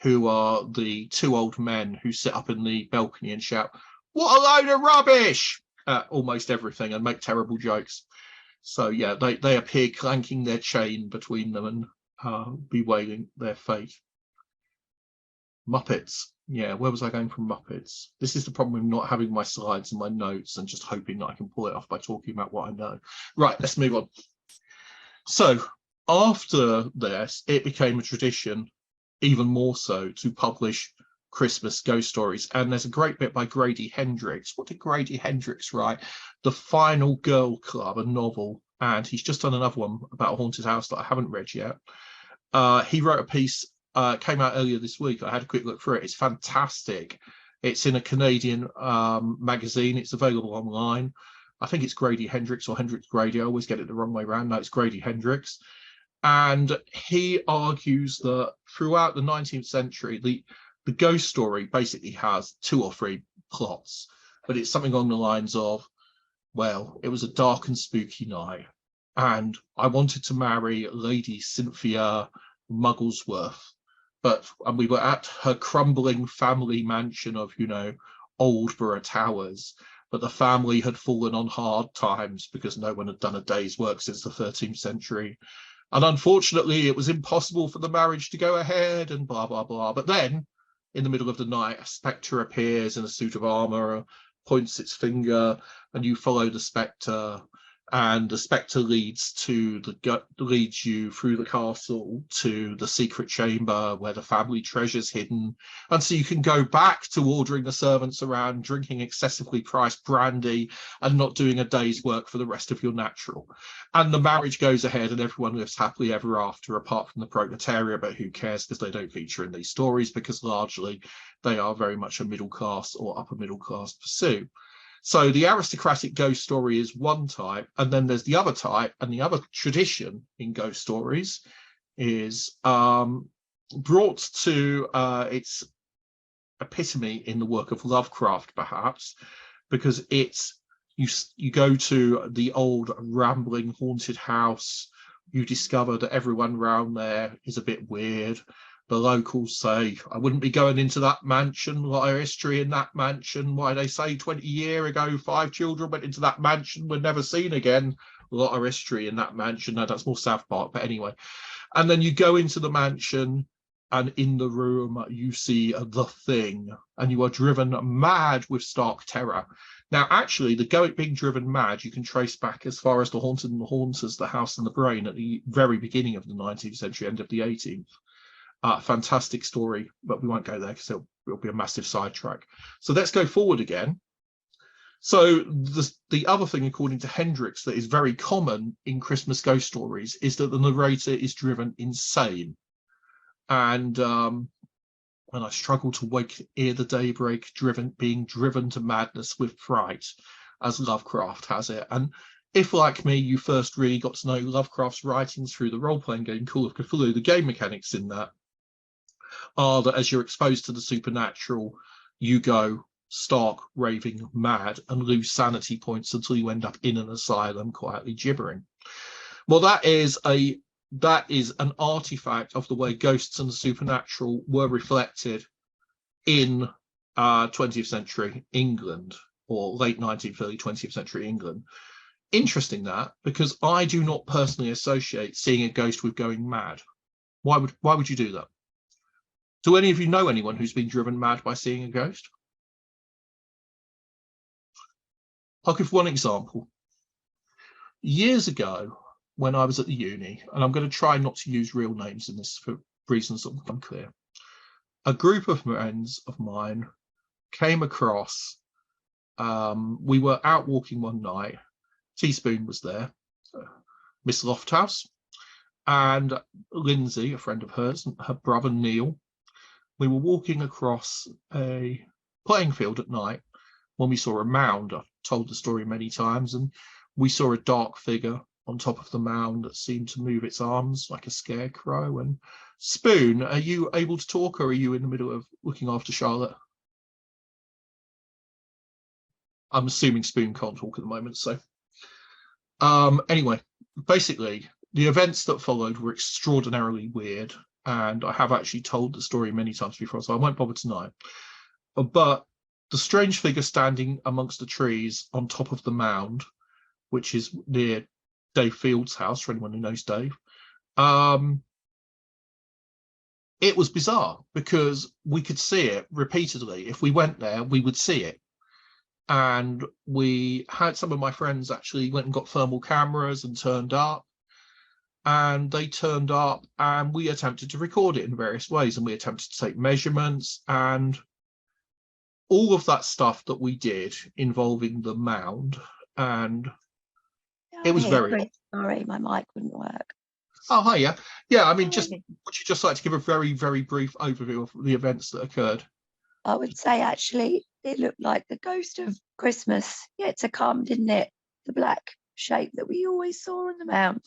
who are the two old men who sit up in the balcony and shout, "What a load of rubbish!" at almost everything and make terrible jokes. So yeah, they appear clanking their chain between them and bewailing their fate. Muppets. Yeah, where was I going from Muppets? This is the problem with not having my slides and my notes and just hoping that I can pull it off by talking about what I know. Right, let's move on. So after this, it became a tradition, even more so, to publish Christmas ghost stories. And there's a great bit by Grady Hendrix. What did Grady Hendrix write? The Final Girl Club, a novel. And he's just done another one about a haunted house that I haven't read yet. He wrote a piece, came out earlier this week. I had a quick look through it. It's fantastic. It's in a Canadian magazine. It's available online. I think it's Grady Hendrix or Hendrix Grady. I always get it the wrong way around. No, it's Grady Hendrix. And he argues that throughout the 19th century, the ghost story basically has 2 or 3 plots, but it's something along the lines of, well, it was a dark and spooky night, and I wanted to marry Lady Cynthia Mugglesworth, and we were at her crumbling family mansion of, Oldborough Towers, but the family had fallen on hard times because no one had done a day's work since the 13th century. And unfortunately, it was impossible for the marriage to go ahead and blah, blah, blah. But then, in the middle of the night, a spectre appears in a suit of armor, points its finger, and you follow the spectre, and the spectre leads you through the castle to the secret chamber where the family treasure's hidden. And so you can go back to ordering the servants around, drinking excessively priced brandy, and not doing a day's work for the rest of your natural. And the marriage goes ahead and everyone lives happily ever after, apart from the proletariat, but who cares, because they don't feature in these stories, because largely they are very much a middle class or upper middle class pursuit. So the aristocratic ghost story is one type, and then there's the other type, and the other tradition in ghost stories is brought to its epitome in the work of Lovecraft, perhaps, because you go to the old rambling haunted house, you discover that everyone around there is a bit weird. The locals say, I wouldn't be going into that mansion, a lot of history in that mansion. Why, they say 20 years ago, 5 children went into that mansion, were never seen again. A lot of history in that mansion. No, that's more South Park, but anyway. And then you go into the mansion, and in the room, you see the thing, and you are driven mad with stark terror. Now, actually, being driven mad, you can trace back as far as The Haunted and the Haunters, The House in the Brain, at the very beginning of the 19th century, end of the 18th. Fantastic story, but we won't go there because it'll be a massive sidetrack. So let's go forward again. So the other thing, according to Hendrix, that is very common in Christmas ghost stories is that the narrator is driven insane. And I struggle to ere the daybreak, being driven to madness with fright, as Lovecraft has it. And if, like me, you first really got to know Lovecraft's writings through the role-playing game Call of Cthulhu, the game mechanics in that are that as you're exposed to the supernatural, you go stark raving mad and lose sanity points until you end up in an asylum quietly gibbering. Well, that is an artifact of the way ghosts and the supernatural were reflected in 20th century England. or late 19th, early 20th century England. Interesting that, because I do not personally associate seeing a ghost with going mad. Why would you do that? Do any of you know anyone who's been driven mad by seeing a ghost? I'll give one example. Years ago, when I was at the uni, and I'm going to try not to use real names in this for reasons that will become clear, a group of friends of mine came across, we were out walking one night, Teaspoon was there, Miss Lofthouse, and Lindsay, a friend of hers, and her brother Neil. We were walking across a playing field at night when we saw a mound. I've told the story many times, and we saw a dark figure on top of the mound that seemed to move its arms like a scarecrow. And Spoon, are you able to talk, or are you in the middle of looking after Charlotte? I'm assuming Spoon can't talk at the moment. So anyway, basically, the events that followed were extraordinarily weird, and I have actually told the story many times before, so I won't bother tonight. But the strange figure standing amongst the trees on top of the mound, which is near Dave Field's house, for anyone who knows Dave, it was bizarre because we could see it repeatedly. If we went there, we would see it. And we had some of my friends actually went and got thermal cameras and turned up. And they turned up, and we attempted to record it in various ways, and we attempted to take measurements, and all of that stuff that we did involving the mound. And it was very... Sorry, my mic wouldn't work. Oh, hi, yeah. Yeah, I mean, would you just like to give a very, very brief overview of the events that occurred? I would say, actually, it looked like the ghost of Christmas yet to come, didn't it? The black shape that we always saw on the mound.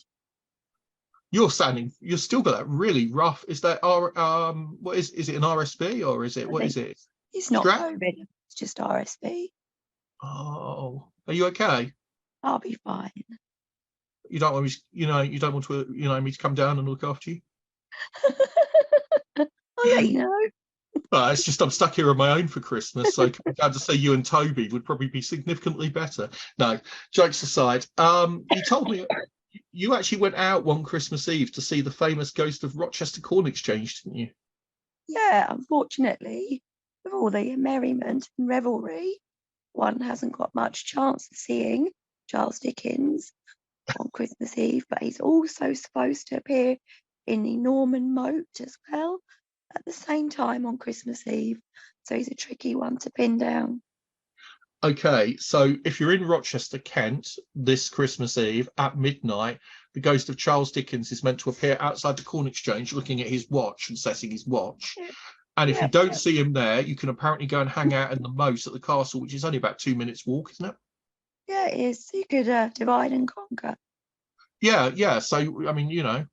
You've still got that really rough. Is that what is it, an RSV, or is it, what is it? It's not COVID, it's just RSV. Oh, are you okay? I'll be fine. You don't want me, you don't want to, me to come down and look after you? Oh yeah, It's just I'm stuck here on my own for Christmas, so coming down to see you and Toby would probably be significantly better. No, jokes aside, you told me you actually went out one Christmas Eve to see the famous ghost of Rochester Corn Exchange, didn't you? Yeah, unfortunately, with all the merriment and revelry, one hasn't got much chance of seeing Charles Dickens on Christmas Eve, but he's also supposed to appear in the Norman Moat as well at the same time on Christmas Eve. So he's a tricky one to pin down. Okay, so if you're in Rochester, Kent, this Christmas Eve at midnight, the ghost of Charles Dickens is meant to appear outside the Corn Exchange looking at his watch and setting his watch. Yeah. And if you don't see him there, you can apparently go and hang out in the moat at the castle, which is only about 2 minutes walk, isn't it? Yeah, it is. You could divide and conquer. Yeah. So, I mean,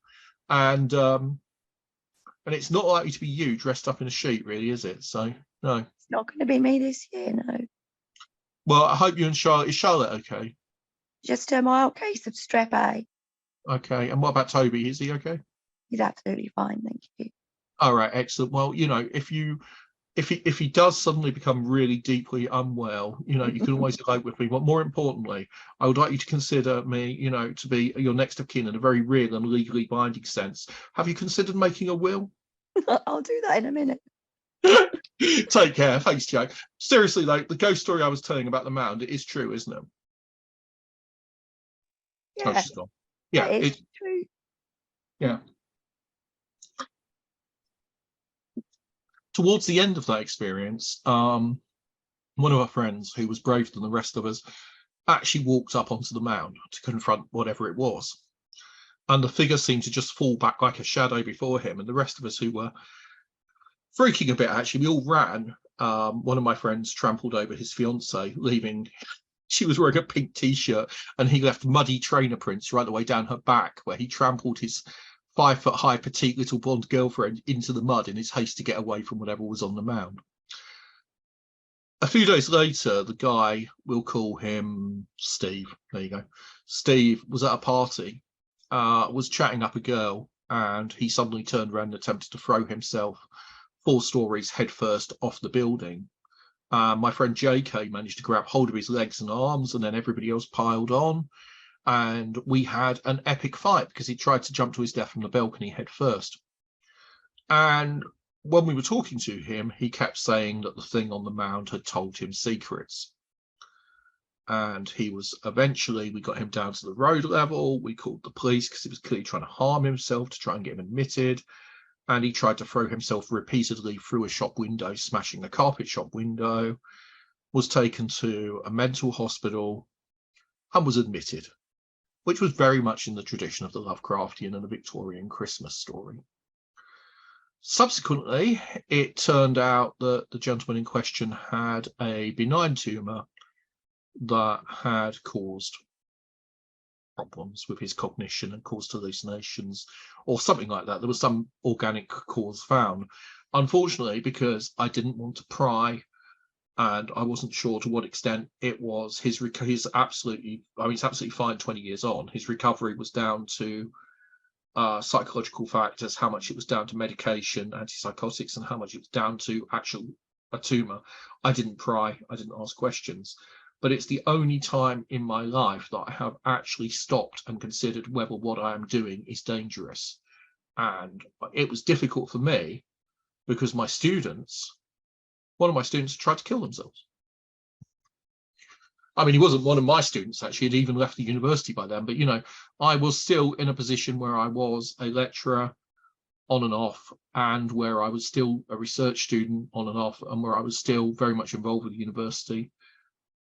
and it's not likely to be you dressed up in a sheet, really, is it? So, no. It's not going to be me this year, no. Well, I hope you and Charlotte... Is Charlotte okay? Just a mild case of strep A. Okay, and what about Toby? Is he okay? He's absolutely fine, thank you. All right, excellent. Well, if he does suddenly become really deeply unwell, you can always elope with me. But more importantly, I would like you to consider me, to be your next of kin in a very real and legally binding sense. Have you considered making a will? I'll do that in a minute. Take care. Thanks, Jack. Seriously, though, the ghost story I was telling about the mound, it is true, isn't it? Yeah, oh, she's gone. Yeah, it's true. Yeah. Towards the end of that experience, one of our friends, who was braver than the rest of us, actually walked up onto the mound to confront whatever it was. And the figure seemed to just fall back like a shadow before him. And the rest of us, who were freaking a bit, actually, we all ran. One of my friends trampled over his fiancée, leaving... She was wearing a pink T-shirt, and he left muddy trainer prints right the way down her back, where he trampled his 5-foot-high, petite little blonde girlfriend into the mud in his haste to get away from whatever was on the mound. A few days later, the guy, we'll call him Steve. There you go. Steve was at a party, was chatting up a girl, and he suddenly turned around and attempted to throw himself 4 stories headfirst off the building. My friend JK managed to grab hold of his legs and arms, and then everybody else piled on. And we had an epic fight because he tried to jump to his death from the balcony head first. And when we were talking to him, he kept saying that the thing on the mound had told him secrets. And he was eventually, we got him down to the road level. We called the police because he was clearly trying to harm himself to try and get him admitted. And he tried to throw himself repeatedly through a shop window, smashing a carpet shop window, was taken to a mental hospital and was admitted, which was very much in the tradition of the Lovecraftian and the Victorian Christmas story. Subsequently, it turned out that the gentleman in question had a benign tumour that had caused problems with his cognition and caused hallucinations or something like that. There was some organic cause found. Unfortunately, because I didn't want to pry and I wasn't sure to what extent it was he's absolutely, I mean, it's absolutely fine 20 years on. His recovery was down to psychological factors, how much it was down to medication, antipsychotics, and how much it was down to actual a tumour. I didn't pry, I didn't ask questions. But it's the only time in my life that I have actually stopped and considered whether what I am doing is dangerous. And it was difficult for me because one of my students tried to kill themselves. I mean, he wasn't one of my students, actually. He'd even left the university by then. But, you know, I was still in a position where I was a lecturer on and off, and where I was still a research student on and off, and where I was still very much involved with the university.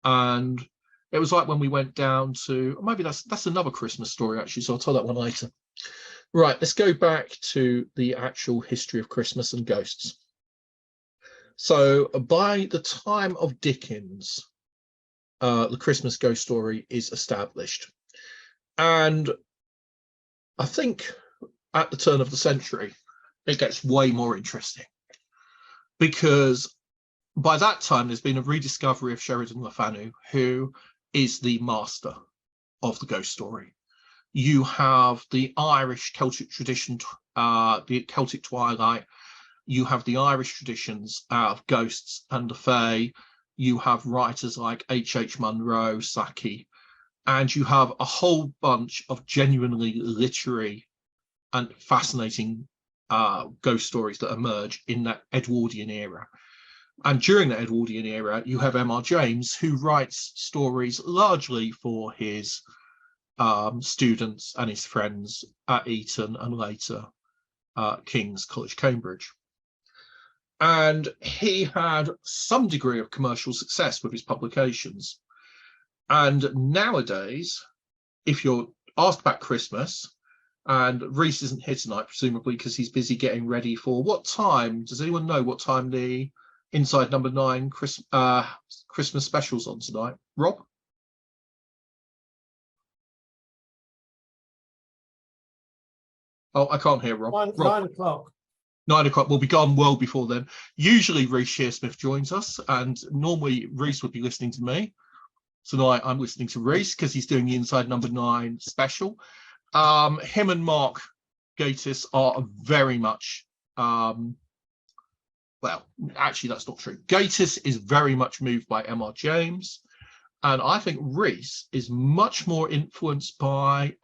And it was like when we went down to, maybe that's another Christmas story, actually, so I'll tell that one later. Right, let's go back to the actual history of Christmas and ghosts. So by the time of Dickens, the Christmas ghost story is established. And I think at the turn of the century, it gets way more interesting, because by that time, there's been a rediscovery of Sheridan Le Fanu, who is the master of the ghost story. You have the Irish Celtic tradition, the Celtic Twilight. You have the Irish traditions of ghosts and the Fae. You have writers like H.H. Munro, Saki, and you have a whole bunch of genuinely literary and fascinating ghost stories that emerge in that Edwardian era. And during the Edwardian era, you have M.R. James, who writes stories largely for his students and his friends at Eton and later King's College, Cambridge. And he had some degree of commercial success with his publications. And nowadays, if you're asked about Christmas, and Reese isn't here tonight, presumably because he's busy getting ready for what time? Does anyone know what time the Inside Number 9 Christmas specials on tonight? Rob? Oh, I can't hear Rob. 9 o'clock. 9 o'clock. We'll be gone well before then. Usually Reese Shearsmith joins us, and normally Reese would be listening to me. Tonight I'm listening to Reese because he's doing the Inside Number 9 special. Him and Mark Gatiss are very much well, actually, that's not true. Gatiss is very much moved by M.R. James. And I think Reese is much more influenced by,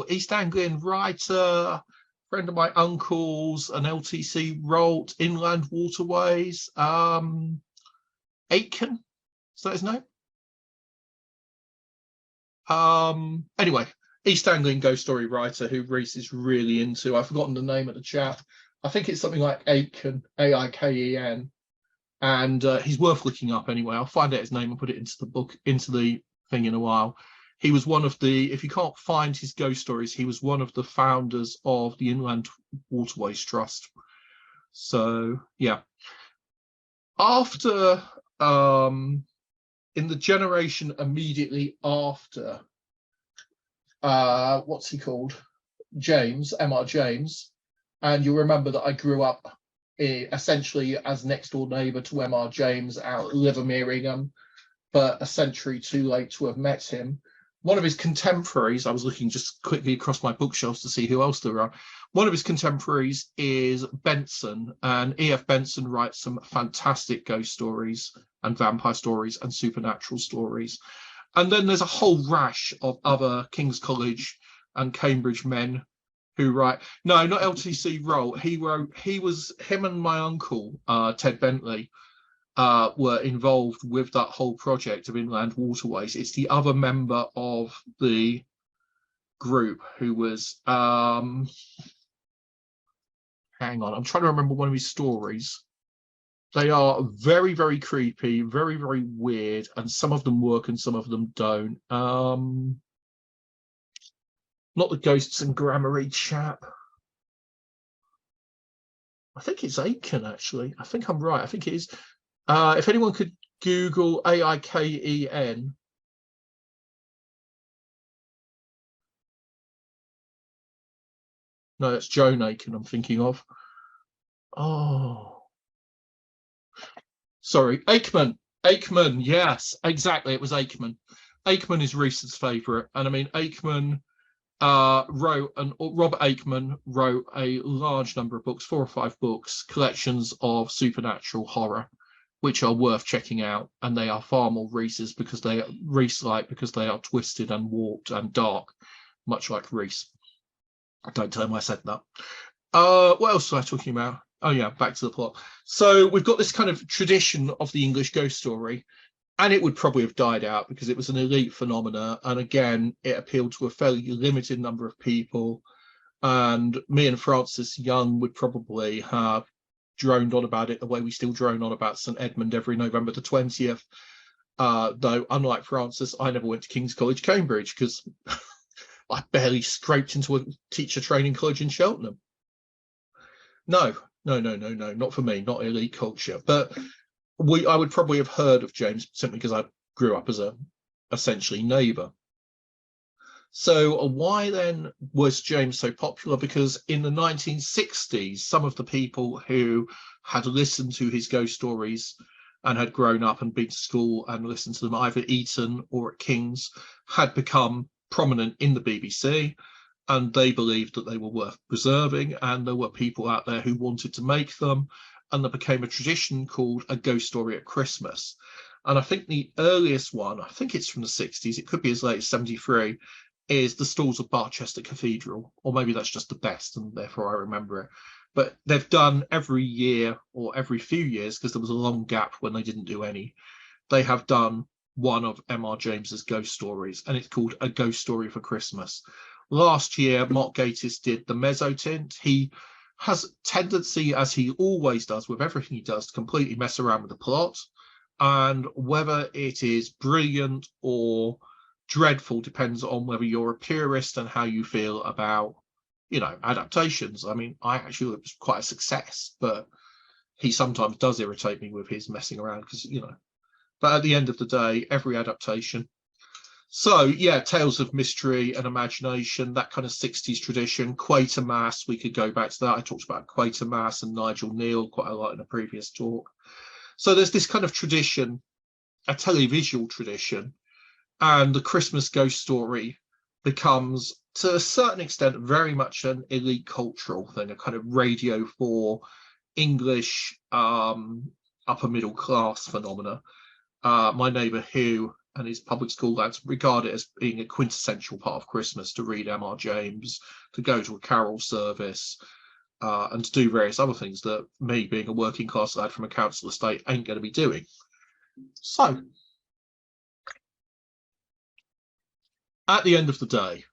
East Anglian writer, friend of my uncle's, an LTC wrote, Inland Waterways, Aitken. Is that his name? Anyway, East Anglian ghost story writer who Reese is really into. I've forgotten the name of the chap. I think it's something like Aitken, A-I-K-E-N, and he's worth looking up anyway. I'll find out his name and put it into the book, into the thing in a while. He was one of the, if you can't find his ghost stories, he was one of the founders of the Inland Waterways Trust. So, yeah. After, in the generation immediately after, what's he called? James, M.R. James. And you'll remember that I grew up essentially as next door neighbour to M.R. James out at Livermeringham, but a century too late to have met him. one of his contemporaries, I was looking just quickly across my bookshelves to see who else there are. One of his contemporaries is Benson, and E.F. Benson writes some fantastic ghost stories and vampire stories and supernatural stories. And then there's a whole rash of other King's College and Cambridge men who write. No, not LTC Roll. Him and my uncle, Ted Bentley, were involved with that whole project of inland waterways. It's the other member of the group who was hang on, I'm trying to remember one of his stories. They are very, very creepy, very, very weird, and some of them work and some of them don't. Not the Ghosts and Gramarye chap. I think it's Aiken, actually. I think I'm right. I think it is. If anyone could Google Aiken. No, it's Joan Aiken I'm thinking of. Oh. Sorry, Aikman. Aikman, yes, exactly. It was Aikman. Aikman is Reese's favourite. And I mean, Aikman Robert Aikman wrote a large number of books, 4 or 5 books, collections of supernatural horror, which are worth checking out. And they are far more Reese's because they are Reese-like, because they are twisted and warped and dark, much like Reese. Don't tell him I said that. What else was I talking about? Oh yeah, back to the plot. So we've got this kind of tradition of the English ghost story, and it would probably have died out because it was an elite phenomena. And again, it appealed to a fairly limited number of people. And me and Francis Young would probably have droned on about it the way we still drone on about St Edmund every November the 20th. Though, unlike Francis, I never went to King's College, Cambridge, because I barely scraped into a teacher training college in Cheltenham. No, not for me, not elite culture. But I would probably have heard of James simply because I grew up as a essentially neighbour. So why then was James so popular? Because in the 1960s, some of the people who had listened to his ghost stories and had grown up and been to school and listened to them either at Eton or at King's had become prominent in the BBC. And they believed that they were worth preserving, and there were people out there who wanted to make them, and there became a tradition called a ghost story at Christmas. And I think the earliest one, I think it's from the 60s, it could be as late as 73, is the stalls of Barchester Cathedral, or maybe that's just the best, and therefore I remember it. But they've done every year or every few years, because there was a long gap when they didn't do any, they have done one of M.R. James's ghost stories, and it's called A Ghost Story for Christmas. Last year, Mark Gatiss did the mezzotint. He has a tendency, as he always does with everything he does, to completely mess around with the plot. And whether it is brilliant or dreadful depends on whether you're a purist and how you feel about, adaptations. I mean, I actually it was quite a success, but he sometimes does irritate me with his messing around because, But at the end of the day, every adaptation. So, yeah, tales of mystery and imagination, that kind of 60s tradition. Quatermass, we could go back to that. I talked about Quatermass and Nigel Neal quite a lot in a previous talk. So there's this kind of tradition, a televisual tradition, and the Christmas ghost story becomes, to a certain extent, very much an elite cultural thing, a kind of Radio 4 English upper middle class phenomena. My neighbour Hugh and his public school lads regard it as being a quintessential part of Christmas to read M.R. James, to go to a carol service, and to do various other things that me, being a working class lad from a council estate, ain't going to be doing. So, at the end of the day,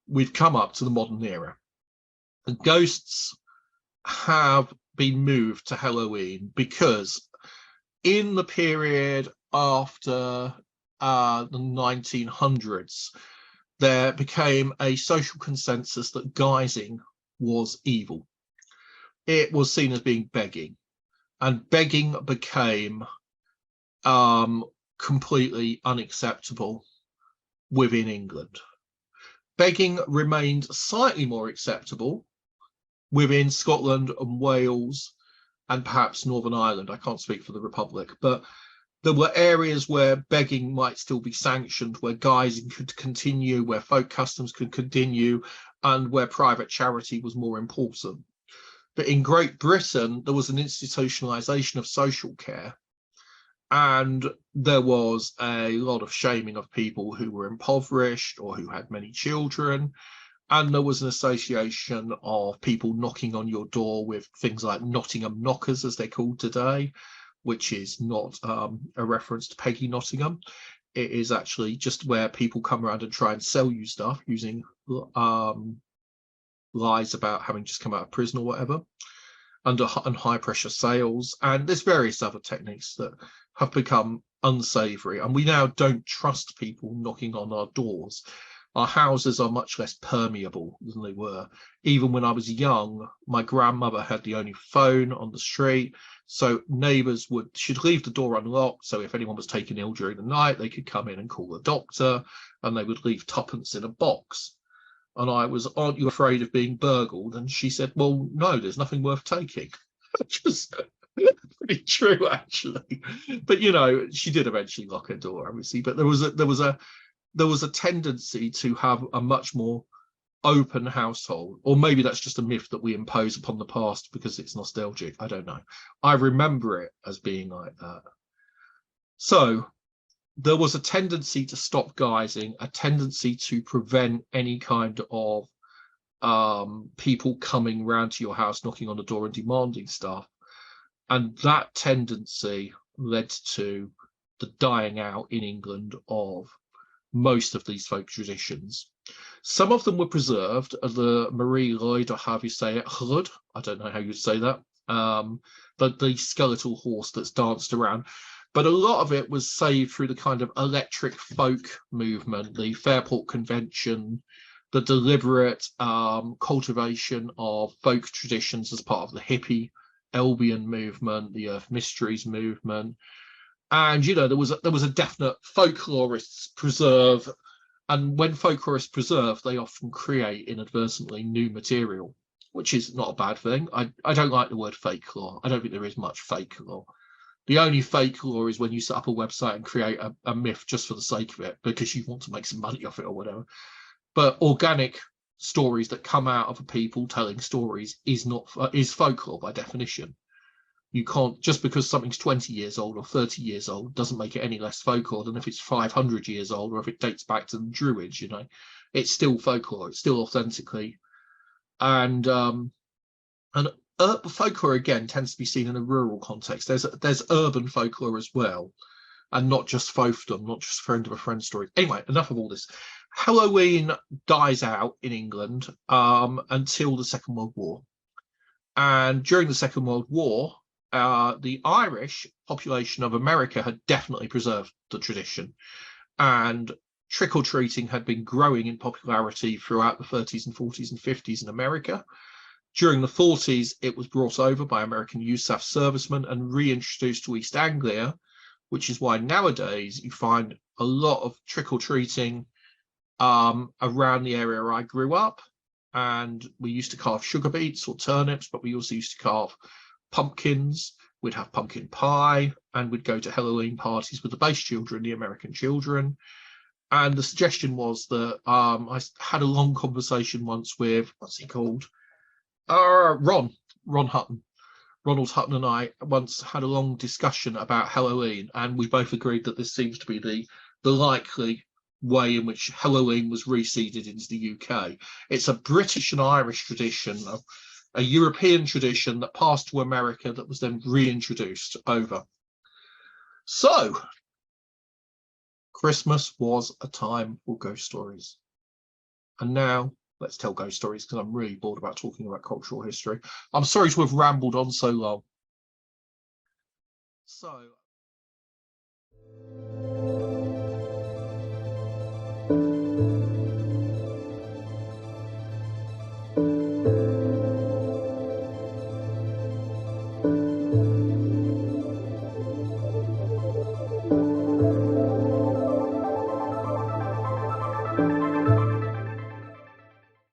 we've come up to the modern era. And ghosts have been moved to Halloween because in the period after the 1900s, there became a social consensus that guising was evil. It was seen as being begging, and begging became completely unacceptable within England. Begging remained slightly more acceptable within Scotland and Wales and perhaps Northern Ireland. I can't speak for the Republic, but there were areas where begging might still be sanctioned, where guising could continue, where folk customs could continue, and where private charity was more important. But in Great Britain, there was an institutionalization of social care, and there was a lot of shaming of people who were impoverished or who had many children. And there was an association of people knocking on your door with things like Nottingham knockers, as they're called today, which is not a reference to Peggy Nottingham. It is actually just where people come around and try and sell you stuff using lies about having just come out of prison or whatever, and high pressure sales. And there's various other techniques that have become unsavory. And we now don't trust people knocking on our doors. Our houses are much less permeable than they were. Even when I was young, my grandmother had the only phone on the street. So neighbours should leave the door unlocked. So if anyone was taken ill during the night, they could come in and call the doctor, and they would leave tuppence in a box. And I was, aren't you afraid of being burgled? And she said, well, no, there's nothing worth taking. Which was pretty true, actually. But, you know, she did eventually lock her door, obviously. But there was a tendency to have a much more open household, or maybe that's just a myth that we impose upon the past because it's nostalgic. I don't know. I remember it as being like that. So there was a tendency to stop guising, a tendency to prevent any kind of people coming round to your house, knocking on the door and demanding stuff. And that tendency led to the dying out in England of most of these folk traditions. Some of them were preserved, the Marie Lloyd, or however you say it, Hlud, I don't know how you'd say that, but the skeletal horse that's danced around. But a lot of it was saved through the kind of electric folk movement, the Fairport Convention, the deliberate cultivation of folk traditions as part of the hippie Albion movement, the Earth Mysteries movement. And, you know, there was a definite folklorists preserve. And when folklorists preserve, they often create inadvertently new material, which is not a bad thing. I don't like the word folklore. I don't think there is much folklore. The only folklore is when you set up a website and create a myth just for the sake of it, because you want to make some money off it or whatever. But organic stories that come out of people telling stories is folklore by definition. You can't, just because something's 20 years old or 30 years old doesn't make it any less folklore than if it's 500 years old or if it dates back to the Druids. You know, it's still folklore. It's still authentically, and folklore again tends to be seen in a rural context. There's urban folklore as well, and not just fiefdom, not just friend of a friend story. Anyway, enough of all this. Halloween dies out in England until the Second World War, and during the Second World War, the Irish population of America had definitely preserved the tradition, and trick-or-treating had been growing in popularity throughout the 30s and 40s and 50s in America. During the 40s, it was brought over by American USAF servicemen and reintroduced to East Anglia, which is why nowadays you find a lot of trick-or-treating around the area where I grew up. And we used to carve sugar beets or turnips, but we also used to carve pumpkins. We'd have pumpkin pie, and we'd go to Halloween parties with the base children, the American children. And the suggestion was that I had a long conversation once with, what's he called? Ron Hutton. Ronald Hutton and I once had a long discussion about Halloween, and we both agreed that this seems to be the likely way in which Halloween was reseeded into the UK. It's a British and Irish tradition, a European tradition that passed to America that was then reintroduced over. So, Christmas was a time for ghost stories. And now, let's tell ghost stories, because I'm really bored about talking about cultural history. I'm sorry to have rambled on so long. So...